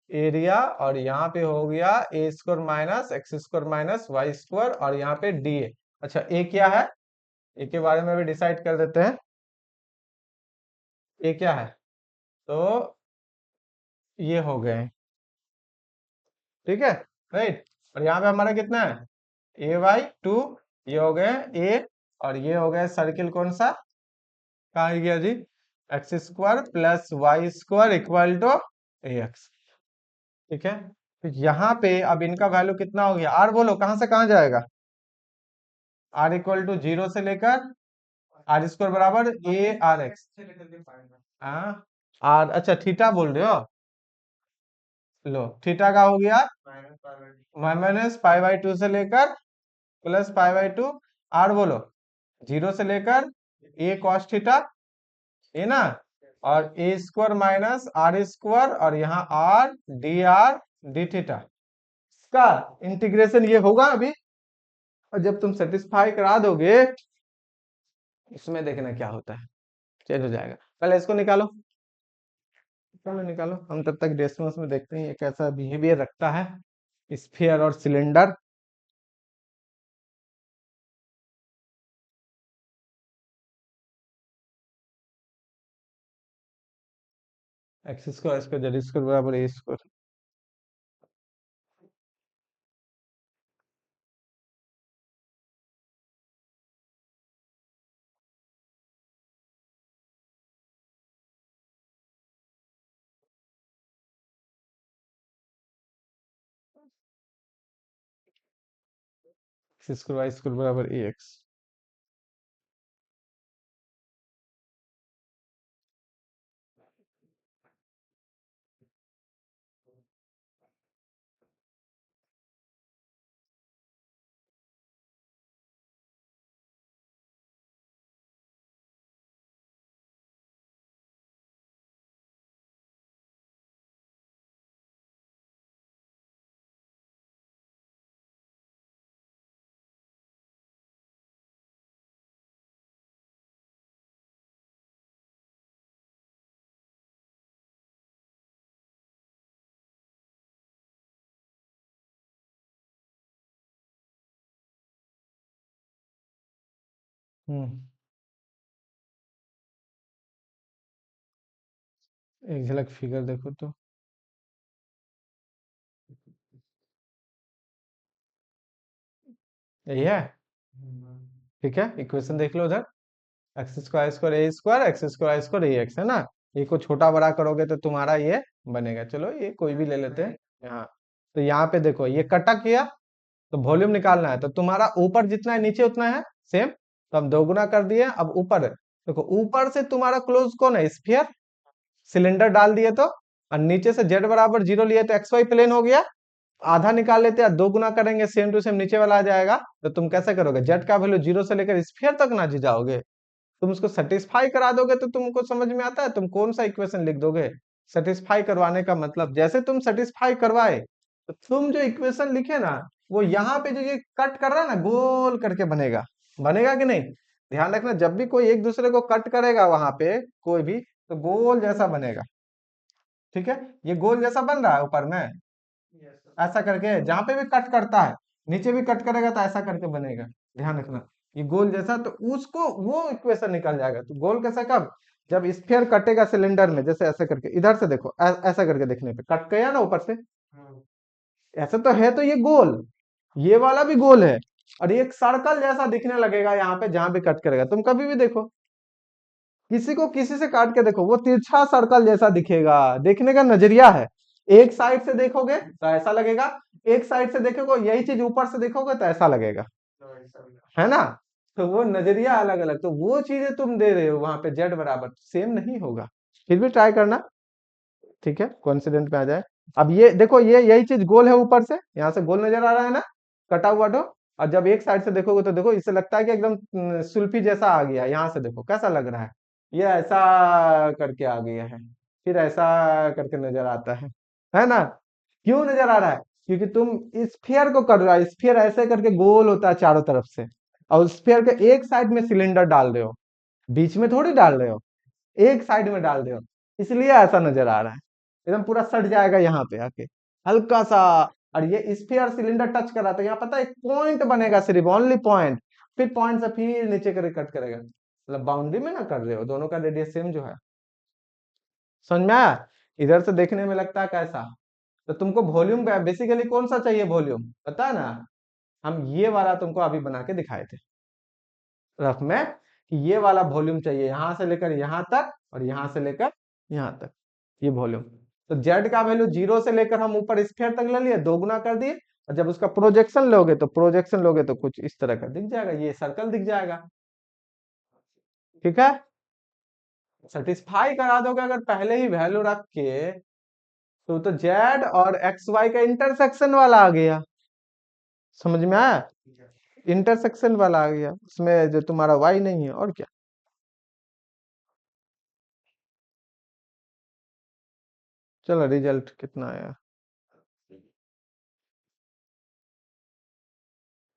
एरिया, और यहाँ पे हो गया A square minus X square minus Y square, और यहाँ पे डी ए। अच्छा ए क्या है, ए के बारे में भी डिसाइड कर देते हैं, ए क्या है, तो ये हो गए, ठीक है राइट। और यहाँ पे हमारा कितना है, a/2, ये हो गए ए, और ये हो गए सर्किल कौन सा, कहा गया जी, X square plus Y square equal to A X. ठीक है, तो यहाँ पे अब इनका वैल्यू कितना हो गया, आर बोलो कहाँ से कहाँ जाएगा, आर इक्वल टू 0 से लेकर आर स्क्वायर बराबर ए आर एक्स। से लेकर के पाएगा हाँ, आर अच्छा थीटा बोल रहे हो, लो थीटा का हो गया minus pi minus pi by 2 से लेकर प्लस पाई बाई 2। आर बोलो 0 से लेकर ए कॉस थीटा, ये ना, और ए स्क्वायर माइनस आर स्क्वायर और यहाँ आर डी थीटा का इंटीग्रेशन ये होगा अभी। और जब तुम सेटिस्फाई करा दोगे इसमें देखना क्या होता है, चेंज हो जाएगा। पहले इसको निकालो, चलो निकालो, हम तब तक डेसिमल्स में देखते हैं ये कैसा बिहेवियर रखता है स्फीयर और cylinder. X square square Z square बराबर A square. X square Y square बराबर ए एक्स। हम्म, एक झलक फिगर देखो तो, यही है, ठीक है। इक्वेशन देख लो उधर, एक्स स्क्वायर स्क्वायर ए स्क्वायर एक्स स्क्वायर स्क्वायर ए एक्स है ना। ये को छोटा बड़ा करोगे तो तुम्हारा ये बनेगा। चलो ये कोई भी ले लेते हैं यहाँ। तो यहाँ पे देखो ये कटा किया, तो वॉल्यूम निकालना है, तो तुम्हारा ऊपर जितना है नीचे उतना है सेम, तो हम दोगुना कर दिए। अब ऊपर देखो, ऊपर से तुम्हारा क्लोज कौन है, स्फीयर, सिलेंडर डाल दिए तो, और नीचे से जेड बराबर 0 लिए तो एक्स वाई प्लेन हो गया। आधा निकाल लेते हैं, दो गुना करेंगे सेम टू सेम नीचे वाला आ जाएगा। तो तुम कैसे करोगे, जेड का वैल्यू 0 से लेकर स्फीयर तक ना जाओगे, तुम उसको सेटिस्फाई करा दोगे तो तुमको समझ में आता है तुम कौन सा इक्वेशन लिख दोगे। सेटिस्फाई करवाने का मतलब जैसे तुम सेटिस्फाई करवाए तो तुम जो इक्वेशन लिखे ना, वो यहाँ पे जो ये कट कर रहा है ना गोल करके बनेगा, बनेगा कि नहीं। ध्यान रखना, जब भी कोई एक दूसरे को कट करेगा वहां पे कोई भी, तो गोल जैसा बनेगा, ठीक है। ये गोल जैसा बन रहा है ऊपर में, ऐसा करके जहां पे भी कट करता है नीचे भी कट करेगा तो ऐसा करके बनेगा। ध्यान रखना, ये गोल जैसा, तो उसको वो इक्वेशन निकल जाएगा। तो गोल कैसा, कब, जब स्फीयर कटेगा सिलेंडर में, जैसे ऐसे करके इधर से देखो, ऐसा करके देखने पे कट गया ना ऊपर से, ऐसा तो है, तो ये गोल, ये वाला भी गोल है, और ये एक सर्कल जैसा दिखने लगेगा यहाँ पे जहां भी कट करेगा। तुम कभी भी देखो, किसी को किसी से काट के देखो, वो तिरछा सर्कल जैसा दिखेगा, देखने का नजरिया है। एक साइड से देखोगे तो ऐसा लगेगा, एक साइड से देखोगे यही चीज ऊपर से देखोगे तो ऐसा लगेगा, है ना। तो वो नजरिया अलग अलग, तो वो चीजें तुम दे रहे हो वहां पे जेड बराबर सेम नहीं होगा, फिर भी ट्राई करना, ठीक है, कॉन्फिडेंट में आ जाए। अब ये देखो, ये यही चीज गोल है, ऊपर से यहाँ से गोल नजर आ रहा है ना, कटा हुआ तो, और जब एक साइड से देखोगे तो देखो इससे लगता है कि एकदम सुल्फी जैसा आ गया। यहाँ से देखो कैसा लग रहा है, ये ऐसा करके आ गया है, फिर ऐसा करके नजर आता है ना। क्यों नजर आ रहा है, क्योंकि तुम स्फीयर को कर रहे हो, स्फीयर ऐसे करके गोल होता है चारों तरफ से, और स्फीयर के एक साइड में सिलेंडर डाल रहे हो, बीच में थोड़ी डाल रहे हो, एक साइड में डाल रहे हो, इसलिए ऐसा नजर आ रहा है। एकदम पूरा सट जाएगा यहाँ पे आके, हल्का सा। और ये स्फीयर सिलेंडर टच कर रहा था, यहाँ पता है एक पॉइंट बनेगा, सिर्फ ओनली पॉइंट, फिर पॉइंट से फिर नीचे करे कट करेगा, मतलब बाउंड्री में ना कर रहे हो, दोनों का रेडियस सेम जो है। समझ में आया, इधर से देखने में लगता है कैसा। तो तुमको वॉल्यूम बेसिकली कौन सा चाहिए, वॉल्यूम पता है ना, हम ये वाला तुमको अभी बना के दिखाए थे रफ में, कि ये वाला वॉल्यूम चाहिए, यहां से लेकर यहां तक और यहां से लेकर यहां तक, ये वॉल्यूम। तो जेड का वैल्यू 0 से लेकर हम ऊपर स्फीयर तक ले लिए, दोगुना कर दिए, और जब उसका प्रोजेक्शन लोगे तो कुछ इस तरह का दिख जाएगा, ये सर्कल दिख जाएगा। ठीक है, सेटिस्फाई करा दोगे अगर पहले ही वैल्यू रख के, तो जेड और एक्स वाई का इंटरसेक्शन वाला आ गया। समझ में आया? इंटरसेक्शन वाला आ गया, उसमें जो तुम्हारा वाई नहीं है, और क्या। चलो रिजल्ट कितना आया,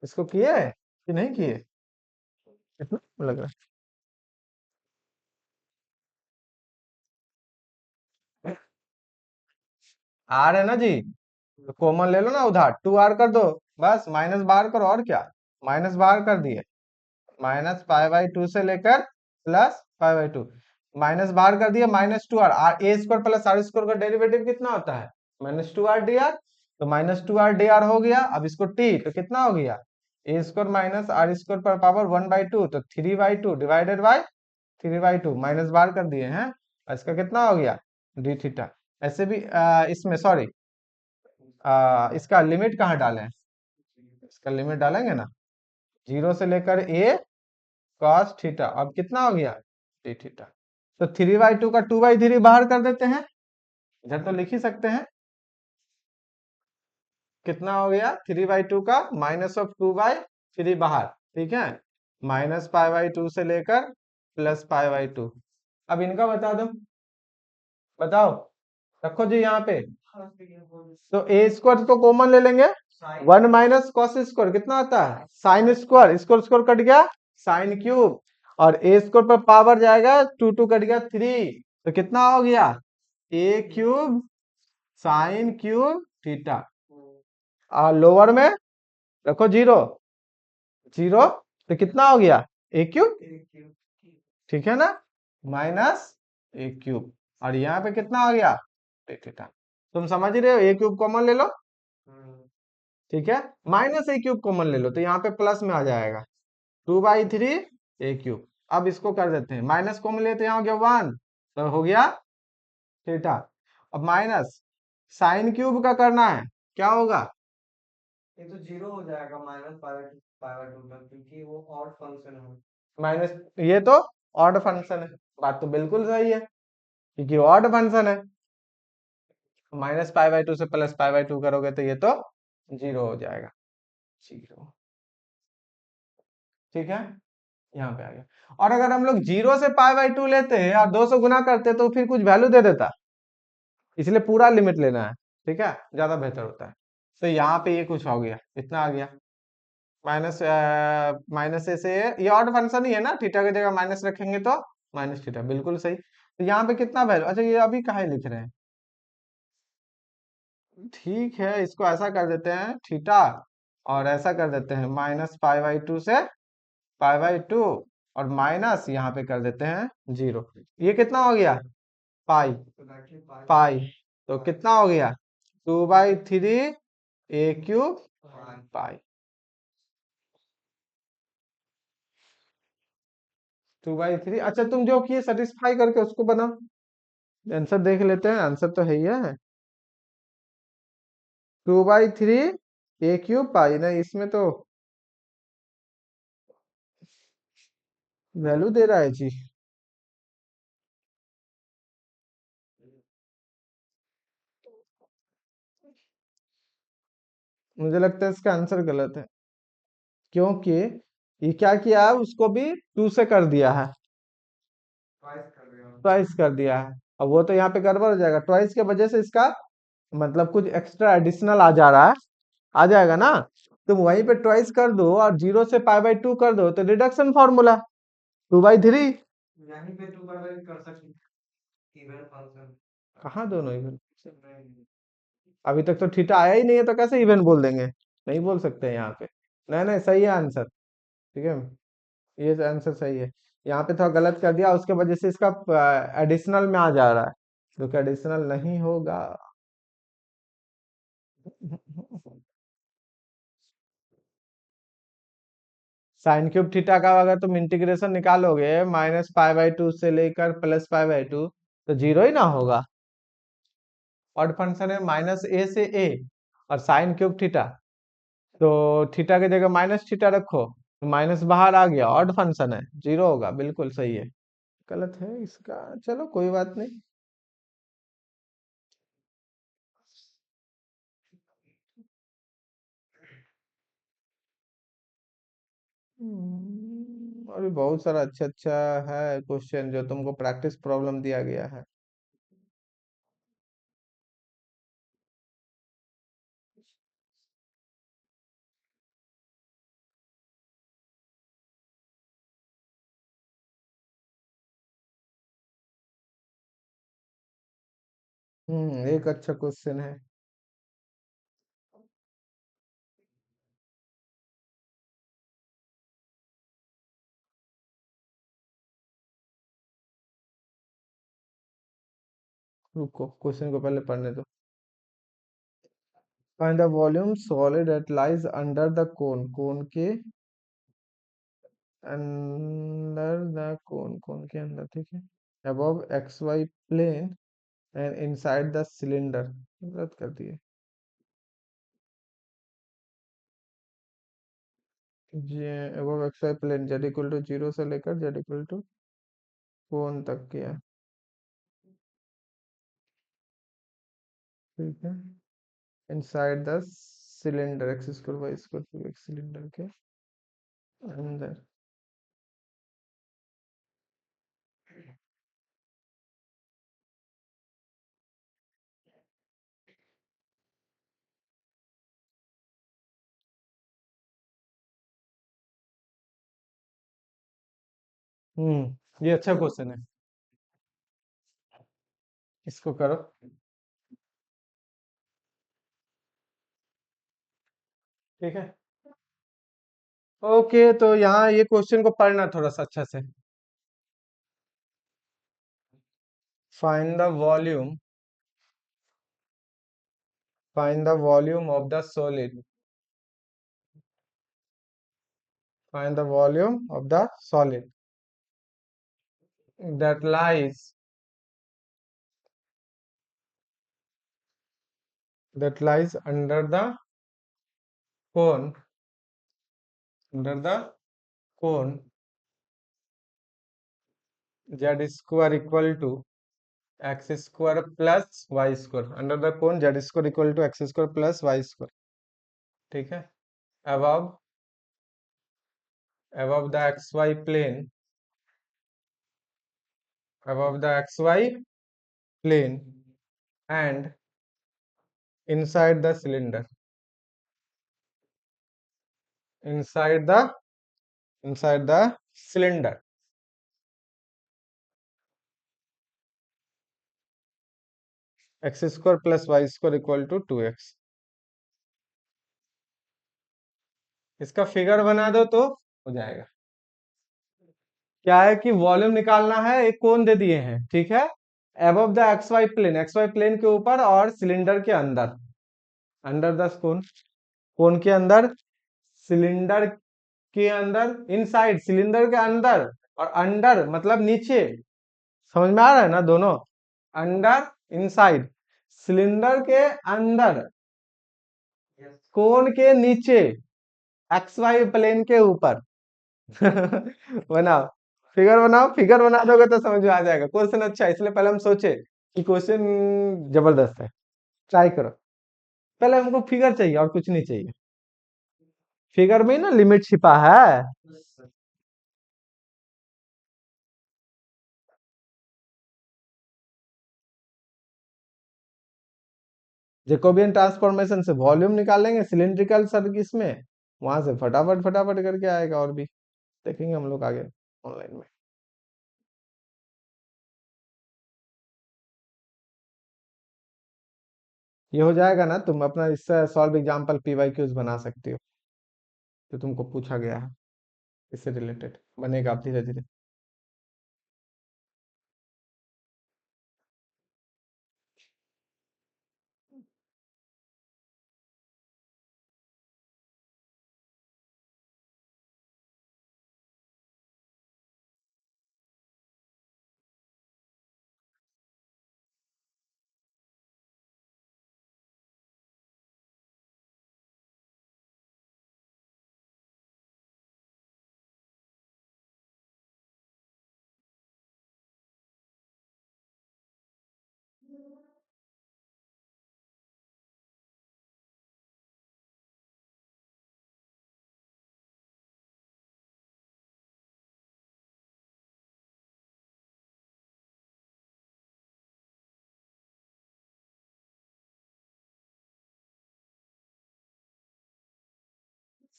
इसको किए कि नहीं किए, कितना लग रहा है? आर है ना जी, तो कॉमन ले लो ना उधार, 2r कर दो, बस माइनस बाहर करो, और क्या, माइनस बाहर कर दिए, माइनस पाई बाई टू से लेकर plus pi by two, minus बाहर कर दिया, -2r, r a square plus r square का डेरिवेटिव कितना होता है, -2r dr, तो -2r dr हो गया। अब इसको t तो कितना हो गया, A square minus are square पर पावर 1/2, तो 3/2 डिवाइडेड बाई 3/2, माइनस बाहर कर दिए हैं, और इसका कितना हो गया डी थीटा। ऐसे भी इसमें सॉरी, इसका लिमिट कहाँ डालें, इसका लिमिट डालेंगे ना, 0 से लेकर a cos थीटा, अब कितना हो गया डी थीटा। तो 3/2 का 2/3 बाहर कर देते हैं, इधर तो लिख ही सकते हैं, कितना हो गया 3/2 का -2/3 बाहर, ठीक है, -π/2 से लेकर +π/2। अब इनका बता दो, बताओ, रखो जी यहाँ पे, तो ए स्क्वायर तो कॉमन ले लेंगे, 1 माइनस कॉस स्क्वायर कितना आता है sine square, square square cut गया, साइन क्यूब, और ए स्क्वायर पर पावर जाएगा 2 कट गया 3, तो कितना हो गया A cube sine cube theta, lower में रखो 0, 0, तो कितना हो गया ए क्यूब, ठीक है ना, माइनस ए क्यूब, और यहाँ पे कितना आ गया थीटा। तुम समझ रहे हो, ए क्यूब कॉमन ले लो, ठीक है, माइनस ए क्यूब कॉमन ले लो, तो यहाँ पे प्लस में आ जाएगा 2/3 ए क्यूब। अब इसको कर देते हैं, माइनस कॉमन लेते हैं, यहाँ हो गया 1, तो हो गया थीटा। अब माइनस साइन क्यूब का करना है, क्या होगा, ये तो जीरो हो जाएगा -π/2 का, क्योंकि वो ऑड फंक्शन है। माइनस, ये तो ऑड फंक्शन है, बात तो बिल्कुल सही है, क्योंकि ऑड फंक्शन है, -π/2 से +π/2 करोगे तो ये तो 0 हो जाएगा, 0, ठीक है, यहाँ पे आ गया। और अगर हम लोग 0 से π/2 लेते हैं और 2 से गुना करते हैं तो फिर कुछ वैल्यू दे देता, इसलिए पूरा लिमिट लेना है, ठीक है, ज्यादा बेहतर होता है। तो यहाँ पे ये कुछ हो गया, इतना आ गया, माइनस माइनस से ये ऑड फंक्शन ही है ना, थीटा की जगह माइनस रखेंगे तो माइनस थीटा, बिल्कुल सही। तो यहाँ पे कितना वैल्यू, अच्छा ये अभी काहे लिख रहे हैं, ठीक है, इसको ऐसा कर देते हैं थीटा, और ऐसा कर देते हैं -π/2 से π/2, और माइनस यहाँ पे कर देते हैं 0, ये कितना हो गया पाई, तो देखिए पाई, तो कितना हो गया 2/3 ए क्यूब पाई, 2/3। अच्छा तुम जो किए सेटिस्फाई करके उसको बनाओ, आंसर देख लेते हैं, आंसर तो है ही है, 2/3 ए क्यूब पाई, नहीं इसमें तो वैल्यू दे रहा है जी, मुझे लगता है इसका आंसर गलत है, क्योंकि ये क्या किया है, उसको भी 2 से कर दिया है, ट्वाइस कर रहे हो। ट्वाइस कर दिया है, अब वो तो यहाँ पे गड़बड़ हो जाएगा, ट्वाइस के वजह से इसका मतलब कुछ एक्स्ट्रा एडिशनल आ जा रहा है, आ जाएगा ना, तुम वहीं पे ट्वाइस कर दो और 0 से π/2 कर दो, तो रिडक्शन फॉर्मूला 2/3, यहीं पे 2 कर सकते इवन फंक्शन। कहाँ दोनों इवन, अभी तक तो थीटा आया ही नहीं है, तो कैसे इवन बोल देंगे, नहीं बोल सकते यहाँ पे, नहीं नहीं सही है आंसर, ठीक है, ये आंसर सही है, यहाँ पे थोड़ा गलत कर दिया, उसके वजह से इसका एडिशनल में आ जा रहा है, जो कि एडिशनल नहीं होगा। साइन क्यूब थीटा का अगर तुम इंटीग्रेशन निकालोगे -π/2 से लेकर +π/2, तो 0 ही ना होगा, ऑड फंक्शन है, -a से a, और साइन क्यूब थीटा, तो थीटा की जगह माइनस थीटा रखो, तो माइनस बाहर आ गया, ऑड फंक्शन है, जीरो होगा, बिल्कुल सही है। गलत है इसका, चलो कोई बात नहीं। और भी बहुत सारा अच्छा अच्छा है क्वेश्चन जो तुमको प्रैक्टिस प्रॉब्लम दिया गया है। एक अच्छा क्वेश्चन है। रुको क्वेश्चन को पहले पढ़ने दो। Find the volume solid at lies under the cone, cone के अंदर, द कोन, कोन के अंदर, ठीक है, above X Y plane and inside the cylinder. गलत कर दिए। जे above X Y plane Z equal to zero से लेकर जेड इक्वल टू कोन तक किया, ठीक है, inside the cylinder x square Y square x cylinder के अंदर। ये अच्छा क्वेश्चन है, इसको करो। ठीक है, ओके, तो यहाँ ये क्वेश्चन को पढ़ना थोड़ा सा अच्छा से। Find the volume, find the volume of the solid, find the volume of the solid that lies, that lies under the cone, under the cone z square equal to x square plus y square, under the cone z square equal to x square plus y square, ठीक है, above, above the xy plane, above the xy plane and inside the cylinder, inside the, inside the cylinder, x square plus y square equal to 2x। इसका figure बना दो तो हो जाएगा। क्या है कि वॉल्यूम निकालना है, एक कोन दे दिए हैं, ठीक है, above the x Y plane, x Y plane के ऊपर और सिलेंडर के अंदर, अंडर द कोन, कोन के अंदर, सिलेंडर के अंदर, इनसाइड सिलेंडर के अंदर, और अंडर मतलब नीचे, समझ में आ रहा है ना दोनों, अंडर इनसाइड, सिलेंडर के अंदर, कोन के नीचे, एक्स वाई प्लेन के ऊपर। बनाओ, फिगर बनाओ, फिगर बना दोगे तो समझ में आ जाएगा। क्वेश्चन अच्छा है, इसलिए पहले हम सोचे कि क्वेश्चन जबरदस्त है, ट्राई करो। पहले हमको फिगर चाहिए और कुछ नहीं चाहिए, फिगर में ही ना लिमिट छिपा है। जेकोबियन ट्रांसफॉर्मेशन से वॉल्यूम निकालेंगे सिलिंड्रिकल सर्किट में, वहां से फटाफट फटाफट करके आएगा, और भी देखेंगे हम लोग आगे ऑनलाइन में। ये हो जाएगा ना, तुम अपना इससे सॉल्व एग्जांपल पीवाई क्यूज बना सकती हो, जो तुमको पूछा गया है, इससे रिलेटेड बनेगा धीरे धीरे।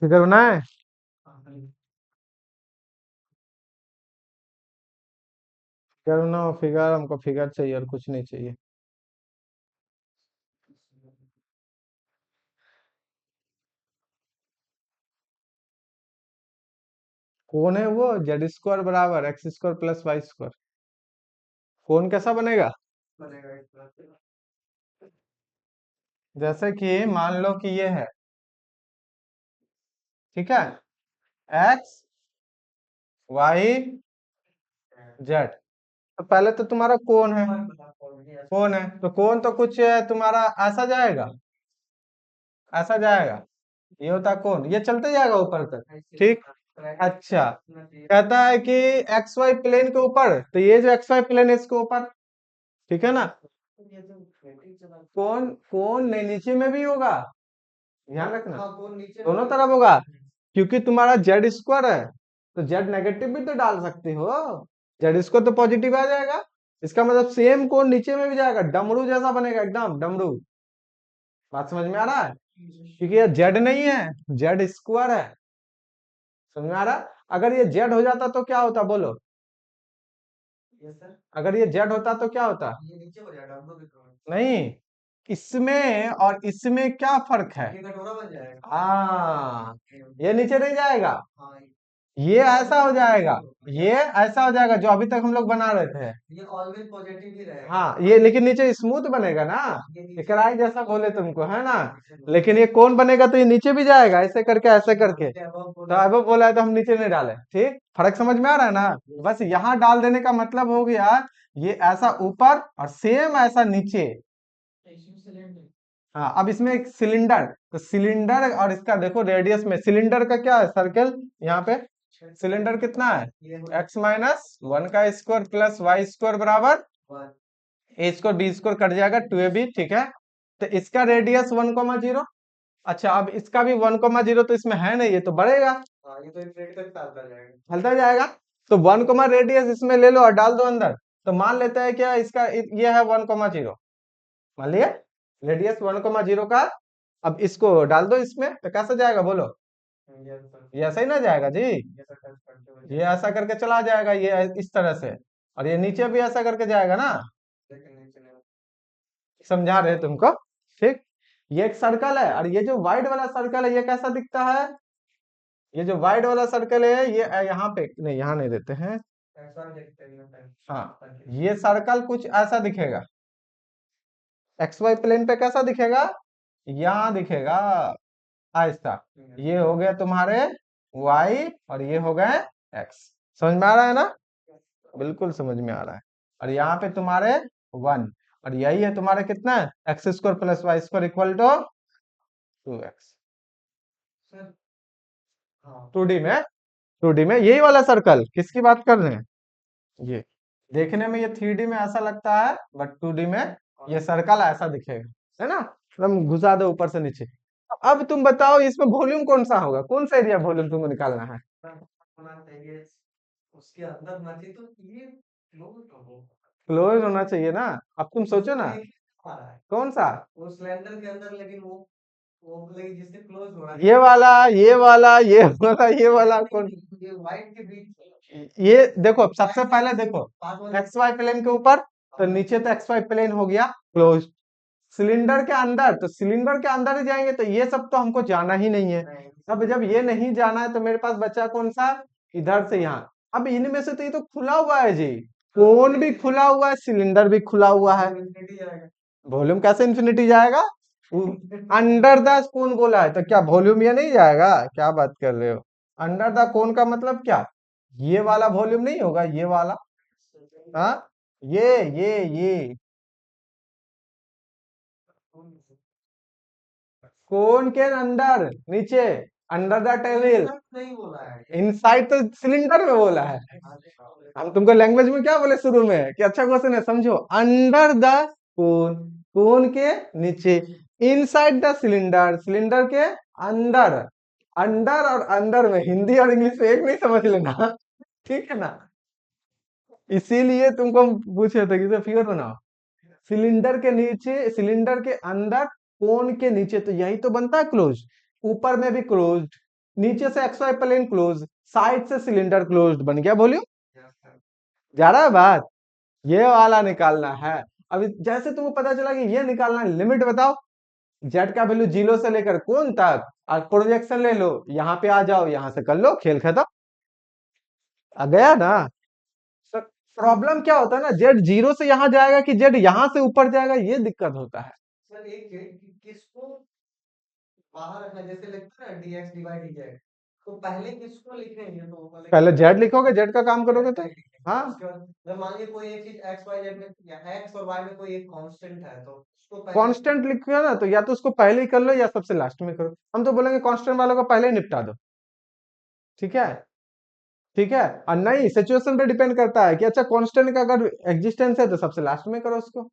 फिगर बनाए? फिगर बनाओ, फिगर, हमको फिगर चाहिए और कुछ नहीं चाहिए। कौन है वो? जेड स्क्वायर बराबर x square plus Y square. कौन कैसा बनेगा? बनेगा इस तरह से। जैसे कि मान लो कि ये है, ठीक है, एक्स वाई जेड। तो पहले तो तुम्हारा कौन है? कौन है तो कौन तो कुछ तुम्हारा ऐसा जाएगा, ऐसा जाएगा। ये होता कौन, ये चलते जाएगा ऊपर तक, ठीक। अच्छा, कहता है कि एक्स वाई प्लेन के ऊपर, तो ये जो एक्स वाई प्लेन है इसके ऊपर, ठीक है ना। कौन, कौन नहीं नीचे में भी होगा, ध्यान रखना, हाँ, कौन नीचे दोनों में तरफ होगा। क्योंकि तुम्हारा जेड स्क्वायर है, तो जेड नेगेटिव भी तो डाल सकते हो, जेड स्क्वायर तो पॉजिटिव आ जाएगा। इसका मतलब सेम कोण नीचे में भी जाएगा, डमरू जैसा बनेगा, एकदम डमरू। बात समझ में आ रहा है? क्योंकि ये जेड नहीं है, जेड स्क्वायर है। समझ में आ रहा है? अगर ये जेड हो जाता तो क्या होता, बोलो? ये सर, अगर ये जेड होता तो क्या होता? ये नीचे हो जाएगा, हम लोग भी नहीं, इसमें और इसमें क्या फर्क है? ये कटोरा बन जाएगा। हाँ, ये नीचे नहीं जाएगा, हाँ, ये ऐसा हो जाएगा, ये ऐसा हो जाएगा जो अभी तक हम लोग बना रहे थे। ये ऑलवेज पॉजिटिव ही रहेगा। हाँ, ये लेकिन नीचे स्मूथ बनेगा ना, ये कढ़ाई जैसा बोले तुमको, है ना। लेकिन ये कौन बनेगा तो ये नीचे भी जाएगा, ऐसे करके ऐसे करके। तो अब बोला है तो हम नीचे नहीं डाले, ठीक। फर्क समझ में आ रहा है ना? बस यहाँ डाल देने का मतलब हो गया, ये ऐसा ऊपर और सेम ऐसा नीचे। हाँ, अब इसमें एक सिलेंडर, तो सिलेंडर और इसका देखो रेडियस में, सिलेंडर का क्या है, सर्कल। यहाँ पे सिलेंडर कितना है, एक्स माइनस वन का स्क्वायर प्लस वाई स्क्वायर बराबर A square B square cut जाएगा, टू ए बी, ठीक है। तो इसका रेडियस 1,0। अच्छा, अब इसका भी 1,0 तो इसमें है नहीं, ये तो बढ़ेगा, हाँ, ये तो एक प्लेट तक डालता जाएगा। हलता जाएगा। तो 1, रेडियस इसमें ले लो और डाल दो अंदर। तो मान लेते हैं क्या इसका, ये है 1,0, मान लिया रेडियस 1,0 का। अब इसको डाल दो इसमें, तो कैसे जाएगा बोलो? ये ऐसा ही ना जाएगा जी, ये ऐसा करके चला जाएगा, ये इस तरह से, और ये नीचे भी ऐसा करके जाएगा ना। समझा रहे तुमको, ठीक। ये एक सर्कल है, और ये जो वाइड वाला सर्कल है ये कैसा दिखता है? ये जो वाइड वाला सर्कल है ये यहाँ पे नहीं, यहाँ नहीं देते हैं। हाँ, ये सर्कल कुछ ऐसा दिखेगा, एक्स वाई प्लेन पे कैसा दिखेगा, यहाँ दिखेगा ऐसा। ये हो गया तुम्हारे y और ये हो गए x। समझ में आ रहा है ना? बिल्कुल समझ में आ रहा है। और यहाँ पे तुम्हारे 1, और यही है तुम्हारे कितना, x square plus Y square equal to 2x। Sir, हाँ, 2D में, 2D में यही वाला सर्कल किसकी बात कर रहे हैं, ये देखने में ये 3D में ऐसा लगता है, बट 2D में ये सर्कल ऐसा दिखेगा, है ना। एकदम घुसा दो ऊपर से नीचे। अब तुम बताओ इसमें वॉल्यूम कौन सा होगा, कौन सा एरिया वॉल्यूम तुमको निकालना है? होना चाहिए, उसके अंदर होना चाहिए, तो ये क्लोज हो। क्लोज होना चाहिए ना। अब तुम सोचो ना, एक आ रहा है कौन सा, वो सिलेंडर के अंदर, लेकिन वो लेकिन जिससे क्लोज हो रहा है, ये वाला, ये वाला, ये वाला, ये वाला कौन? ये व्हाइट के बीच। ये देखो, सबसे पहले देखो, एक्स वाई प्लेन के ऊपर, तो नीचे तो एक्स वाई प्लेन हो गया क्लोज। सिलेंडर के अंदर, तो सिलेंडर के अंदर ही जाएंगे, तो ये सब तो हमको जाना ही नहीं है। अब जब ये नहीं जाना है तो मेरे पास बचा कौन सा, इधर से यहाँ। अब इनमें से तो ये तो खुला हुआ है जी, कोन भी खुला हुआ है, सिलेंडर भी खुला हुआ है, वॉल्यूम कैसे इन्फिनिटी जाएगा? अंडर द कोन बोला है, तो क्या वॉल्यूम ये नहीं जाएगा? क्या बात कर रहे हो? अंडर द कोन का मतलब क्या, ये वाला वॉल्यूम नहीं होगा, ये वाला, हाँ, ये कोन के अंदर, नीचे, अंडर द टेबल, नहीं बोला है। इनसाइड तो सिलेंडर में बोला है। हम तुमको लैंग्वेज में क्या बोले शुरू में कि अच्छा क्वेश्चन है, समझो, अंडर द कोन, कोन के नीचे, इनसाइड द सिलेंडर, सिलेंडर के अंदर। अंडर और अंदर में हिंदी और इंग्लिश में एक नहीं समझ लेना, ठीक है ना। इसीलिए तुमको हम पूछे थे कि फिगर बनाओ, सिलेंडर के नीचे, सिलेंडर के अंदर, कोन के नीचे, तो यही तो बनता है क्लोज, ऊपर में भी क्लोज, नीचे से x Y plane close, side से सिलेंडर क्लोज्ड बन गया। Volume yes sir. जा रहा है बात? ये वाला निकालना है। अभी जैसे तुमको पता चला कि ये निकालना है, लिमिट बताओ, जेड का वैल्यू 0 से लेकर कौन तक, और प्रोजेक्शन ले लो, यहाँ पे आ जाओ, यहाँ से कर लो, खेल खत्म। आ गया ना? तो प्रॉब्लम क्या होता है ना, जेड 0 से यहाँ जाएगा कि जेड यहाँ से ऊपर जाएगा, ये दिक्कत होता है। सर एक है कि किसको बाहर रखना, जैसे लिखते हैं ना dx डिवाइड dz, तो पहले किसको लिखेंगे, तो मतलब पहले कि जेड लिखोगे, जेड का काम करोगे तो। Z लिखेंगे, हाँ, उसके बाद जब मान लीजिए कोई एक चीज x y z में या x और y में कोई एक कांस्टेंट है, तो उसको पहले कांस्टेंट लिखो ना, तो या तो उसको पहले ही कर लो या सबसे लास्ट में करो। हम तो बोलेंगे कांस्टेंट वालों को पहले ही निपटा दो, ठीक है? ठीक है, और नहीं, सिचुएशन पे डिपेंड करता है कि अच्छा कांस्टेंट का अगर एग्जिस्टेंस है तो सबसे लास्ट में करो उसको।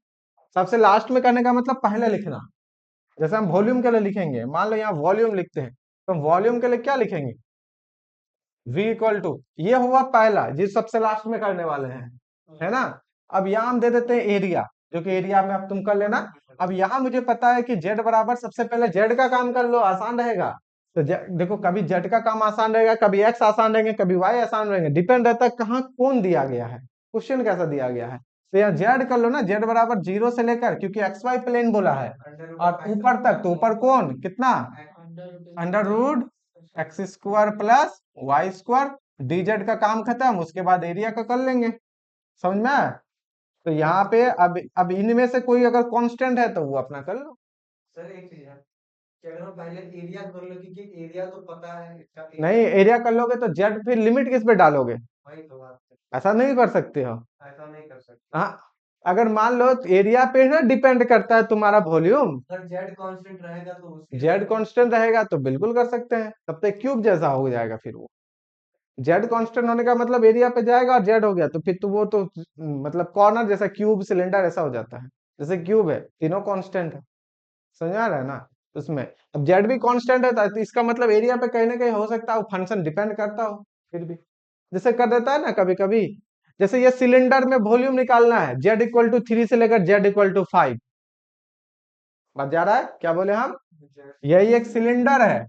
सबसे लास्ट में करने का मतलब पहले लिखना। जैसे हम वॉल्यूम के लिए लिखेंगे, मान लो यहाँ वॉल्यूम लिखते हैं, तो वॉल्यूम के लिए क्या लिखेंगे? v इक्वल टू, ये हुआ पहला जिस सबसे लास्ट में करने वाले हैं, है ना? अब यहाँ हम दे देते हैं एरिया, जो कि एरिया में अब तुम कर लेना। अब यहाँ मुझे पता है कि z बराबर, सबसे पहले z का काम कर लो, आसान रहेगा। तो देखो, कभी z का काम आसान रहेगा, कभी x आसान रहेंगे, कभी y आसान रहेंगे, डिपेंड रहता है कहाँ कौन दिया गया है, क्वेश्चन कैसा दिया गया है। तो यहाँ z कर लो ना, z बराबर 0 से लेकर, क्योंकि एक्स वाई प्लेन बोला है, और ऊपर तक, तो ऊपर कौन कितना, under root x square plus Y square, dz का काम खत्म, उसके बाद एरिया का कर लेंगे। समझ में आया? तो यहाँ पे अब इनमें से कोई अगर कांस्टेंट है तो वो अपना कर लो। सर एक चीज है कि अगर हम पहले एरिया कर लो, क्योंकि एरिया तो पता है इसका नहीं, एरिया कर लोगे तो जेड, फिर लिमिट किस पे डालोगे? वही तो बात है, ऐसा नहीं कर सकते हो। ऐसा नहीं कर सकते। हाँ, अगर मान लो एरिया पे ना डिपेंड करता है तुम्हारा वॉल्यूम, अगर जेड कांस्टेंट रहेगा तो उसके जेड कांस्टेंट रहेगा तो बिल्कुल कर सकते हैं, तब तक क्यूब जैसा हो जाएगा फिर वो। जेड कांस्टेंट होने का मतलब एरिया पे जाएगा और जेड हो गया, तो फिर तो वो तो मतलब कॉर्नर जैसा, क्यूब सिलेंडर ऐसा हो जाता है, जैसे क्यूब है, तीनों कांस्टेंट है। समझ आ रहा है ना? उसमें अब जेड भी कांस्टेंट है, तो इसका मतलब एरिया पे कहीं ना कहीं हो सकता है वो फंक्शन डिपेंड करता हो, फिर भी जैसे कर देता है ना कभी कभी। जैसे ये सिलेंडर में वॉल्यूम निकालना है, जेड इक्वल टू 3 से लेकर जेड इक्वल टू 5, बच जा रहा है, क्या बोले हम? यही एक सिलेंडर है,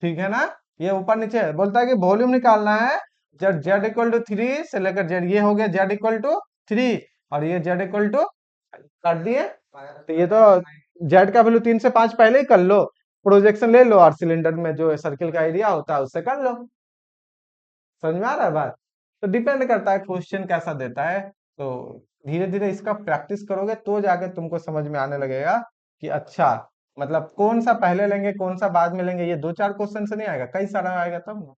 ठीक है ना? ये ऊपर नीचे है, बोलता है कि वॉल्यूम निकालना है, जब जेड इक्वल टू 3 से लेकर जेड, ये हो गया जेड इक्वल टू 3, और ये जेड इक्वल टू कर दिए, तो ये तो जेड का वैल्यू 3 से 5 पहले ही कर लो, प्रोजेक्शन ले लो, और सिलेंडर में जो सर्किल का एरिया होता है उससे कर लो। समझ में आ रहा है बात? तो डिपेंड करता है क्वेश्चन कैसा देता है। तो धीरे धीरे इसका प्रैक्टिस करोगे तो जाके तुमको समझ में आने लगेगा कि अच्छा, मतलब कौन सा पहले लेंगे कौन सा बाद में लेंगे, ये 2-4 क्वेश्चन से नहीं आएगा, कई सारा आएगा तब ना।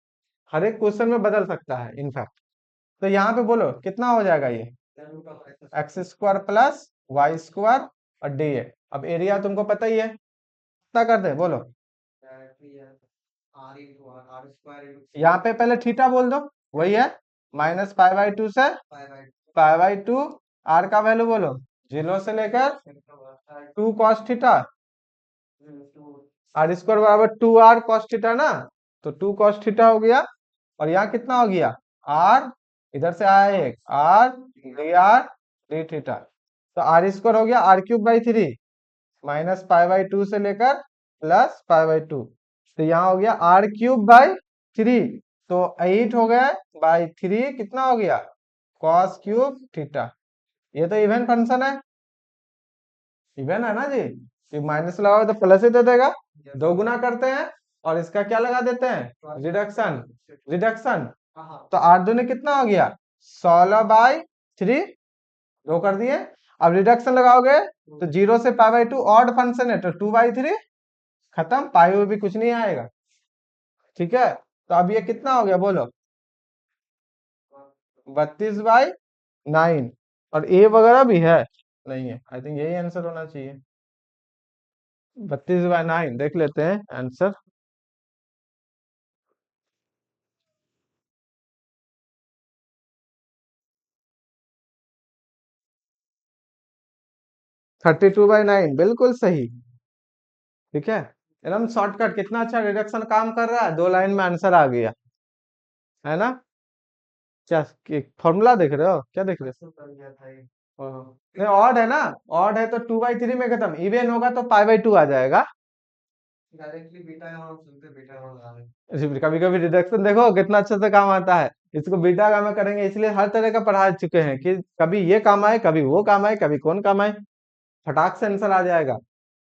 हर एक क्वेश्चन में बदल सकता है इनफैक्ट। तो यहाँ पे बोलो कितना हो जाएगा ये, x square plus Y square और डी ए। अब एरिया तुमको पता ही है, कितना कर दे बोलो? आर इंटू आर स्क्वायर यहाँ पे पहले थीटा बोल दो, वही है माइनस पाई बाई 2 से पाई बाई 2, आर का वैल्यू बोलो 0 से लेकर 2 कॉस थीटा, आर स्क्वायर बराबर 2 आर कॉस थीटा ना, तो 2 कॉस थीटा हो गया, और यहाँ कितना हो गया, आर, इधर से आया एक आर डी थीटा, तो आर स्क्वायर हो गया r cube by 3 minus pi by 2 से लेकर प्लस पाई बाई 2, तो यहाँ हो गया आर क्यूब बाई 3, तो 8 हो गया बाई 3, कितना हो गया कॉस क्यूब थीटा। ये तो इवन फंक्शन है, इवन है ना जी, कि माइनस लगाओ तो प्लस ही दे देगा, दो गुना करते हैं और इसका क्या लगा देते हैं, रिडक्शन, रिडक्शन, तो आठ दूनी कितना हो गया 16/3, दो कर दिए। अब रिडक्शन लगाओगे तो 0 से पाई बाई 2 ऑड फंक्शन है, तो 2/3 खत्म, पाई हुई भी कुछ नहीं आएगा, ठीक है? तो अब ये कितना हो गया बोलो, 32/9, और ए वगैरह भी है, नहीं है, आई थिंक यही आंसर होना चाहिए, 32/9, देख लेते हैं answer. Thirty two by nine बिल्कुल सही, ठीक है, एकदम शॉर्टकट, कितना अच्छा रिडक्शन काम कर रहा है, 2 लाइन में आंसर आ गया, है ना? क्या फॉर्मूला देख रहे हो, क्या देख रहे हो? नहीं, ऑड है ना, ऑड है तो 2/3 में खत्म, इवन होगा तो पाई बाई 2 आ जाएगा, डायरेक्टली बीटा गामा सुनते बीटा गामा लगा दें। कभी कभी रिडक्शन देखो कितना अच्छे से काम आता है। इसको बीटा गामा करेंगे, इसलिए हर तरह का पढ़ा चुके हैं कि कभी ये काम आए, कभी वो काम आए, कभी कौन काम आए, फटाक से आंसर आ जाएगा।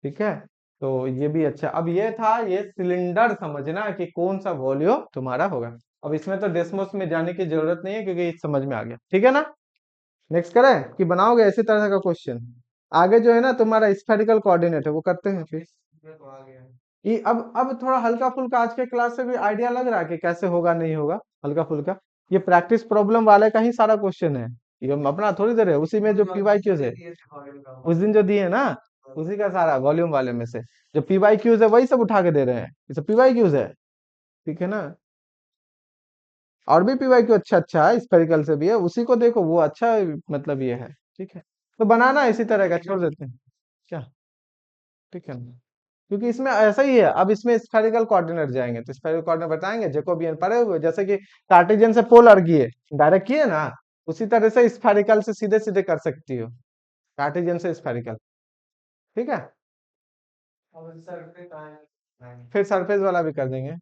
ठीक है, तो ये भी अच्छा। अब ये था, ये सिलेंडर समझना कि कौन सा वॉल्यूम तुम्हारा होगा। अब इसमें तो डेसिमल्स में जाने की जरूरत नहीं है क्योंकि ये समझ में आ गया। ठीक है ना, नेक्स्ट करें कि बनाओगे इसी तरह का क्वेश्चन। आगे जो है ना तुम्हारा स्फेरिकल कोऑर्डिनेट है, वो करते हैं फिर। इसमें तो आ गया। ये अब थोड़ा हल्का फुल्का आज के क्लास से भी आइडिया लग रहा है कि कैसे होगा नहीं होगा, हल्का फुल्का। ये प्रैक्टिस प्रॉब्लम वाले का ही सारा क्वेश्चन है, ये हम अपना थोड़ी दे रहे हैं। उसी में जो जो पी वाई आपने क्यूज दे है, दिए थे वॉल्यूम का उस दिन जो दिए ना, उसी का सारा वॉल्यूम वाले में से जो पी वाई क्यूज है वही सब उठा के दे रहे हैं, ये सब पी वाई क्यूज है। ठीक है ना, और भी पी वाई क्यू अच्छा अच्छा है, स्पेरिकल से भी है, उसी को देखो वो अच्छा मतलब ये है। ठीक है, तो बनाना इसी तरह का छोड़ देते हैं क्या। ठीक है ना, क्योंकि इसमें ऐसा ही है। अब इसमें स्फेरिकल कोऑर्डिनेट जाएंगे तो स्फेरिकल कोऑर्डिनेट बताएंगे, जैकोबियन पढ़े हुए, जैसे कि कार्टेशियन से पोलर किए, डायरेक्ट किए ना, उसी तरह से स्फेरिकल से सीधे सीधे कर सकती हो, कार्टेशियन से स्फेरिकल। ठीक है, अब सर पे कहाँ है? फिर सरफेस वाला भी कर देंगे।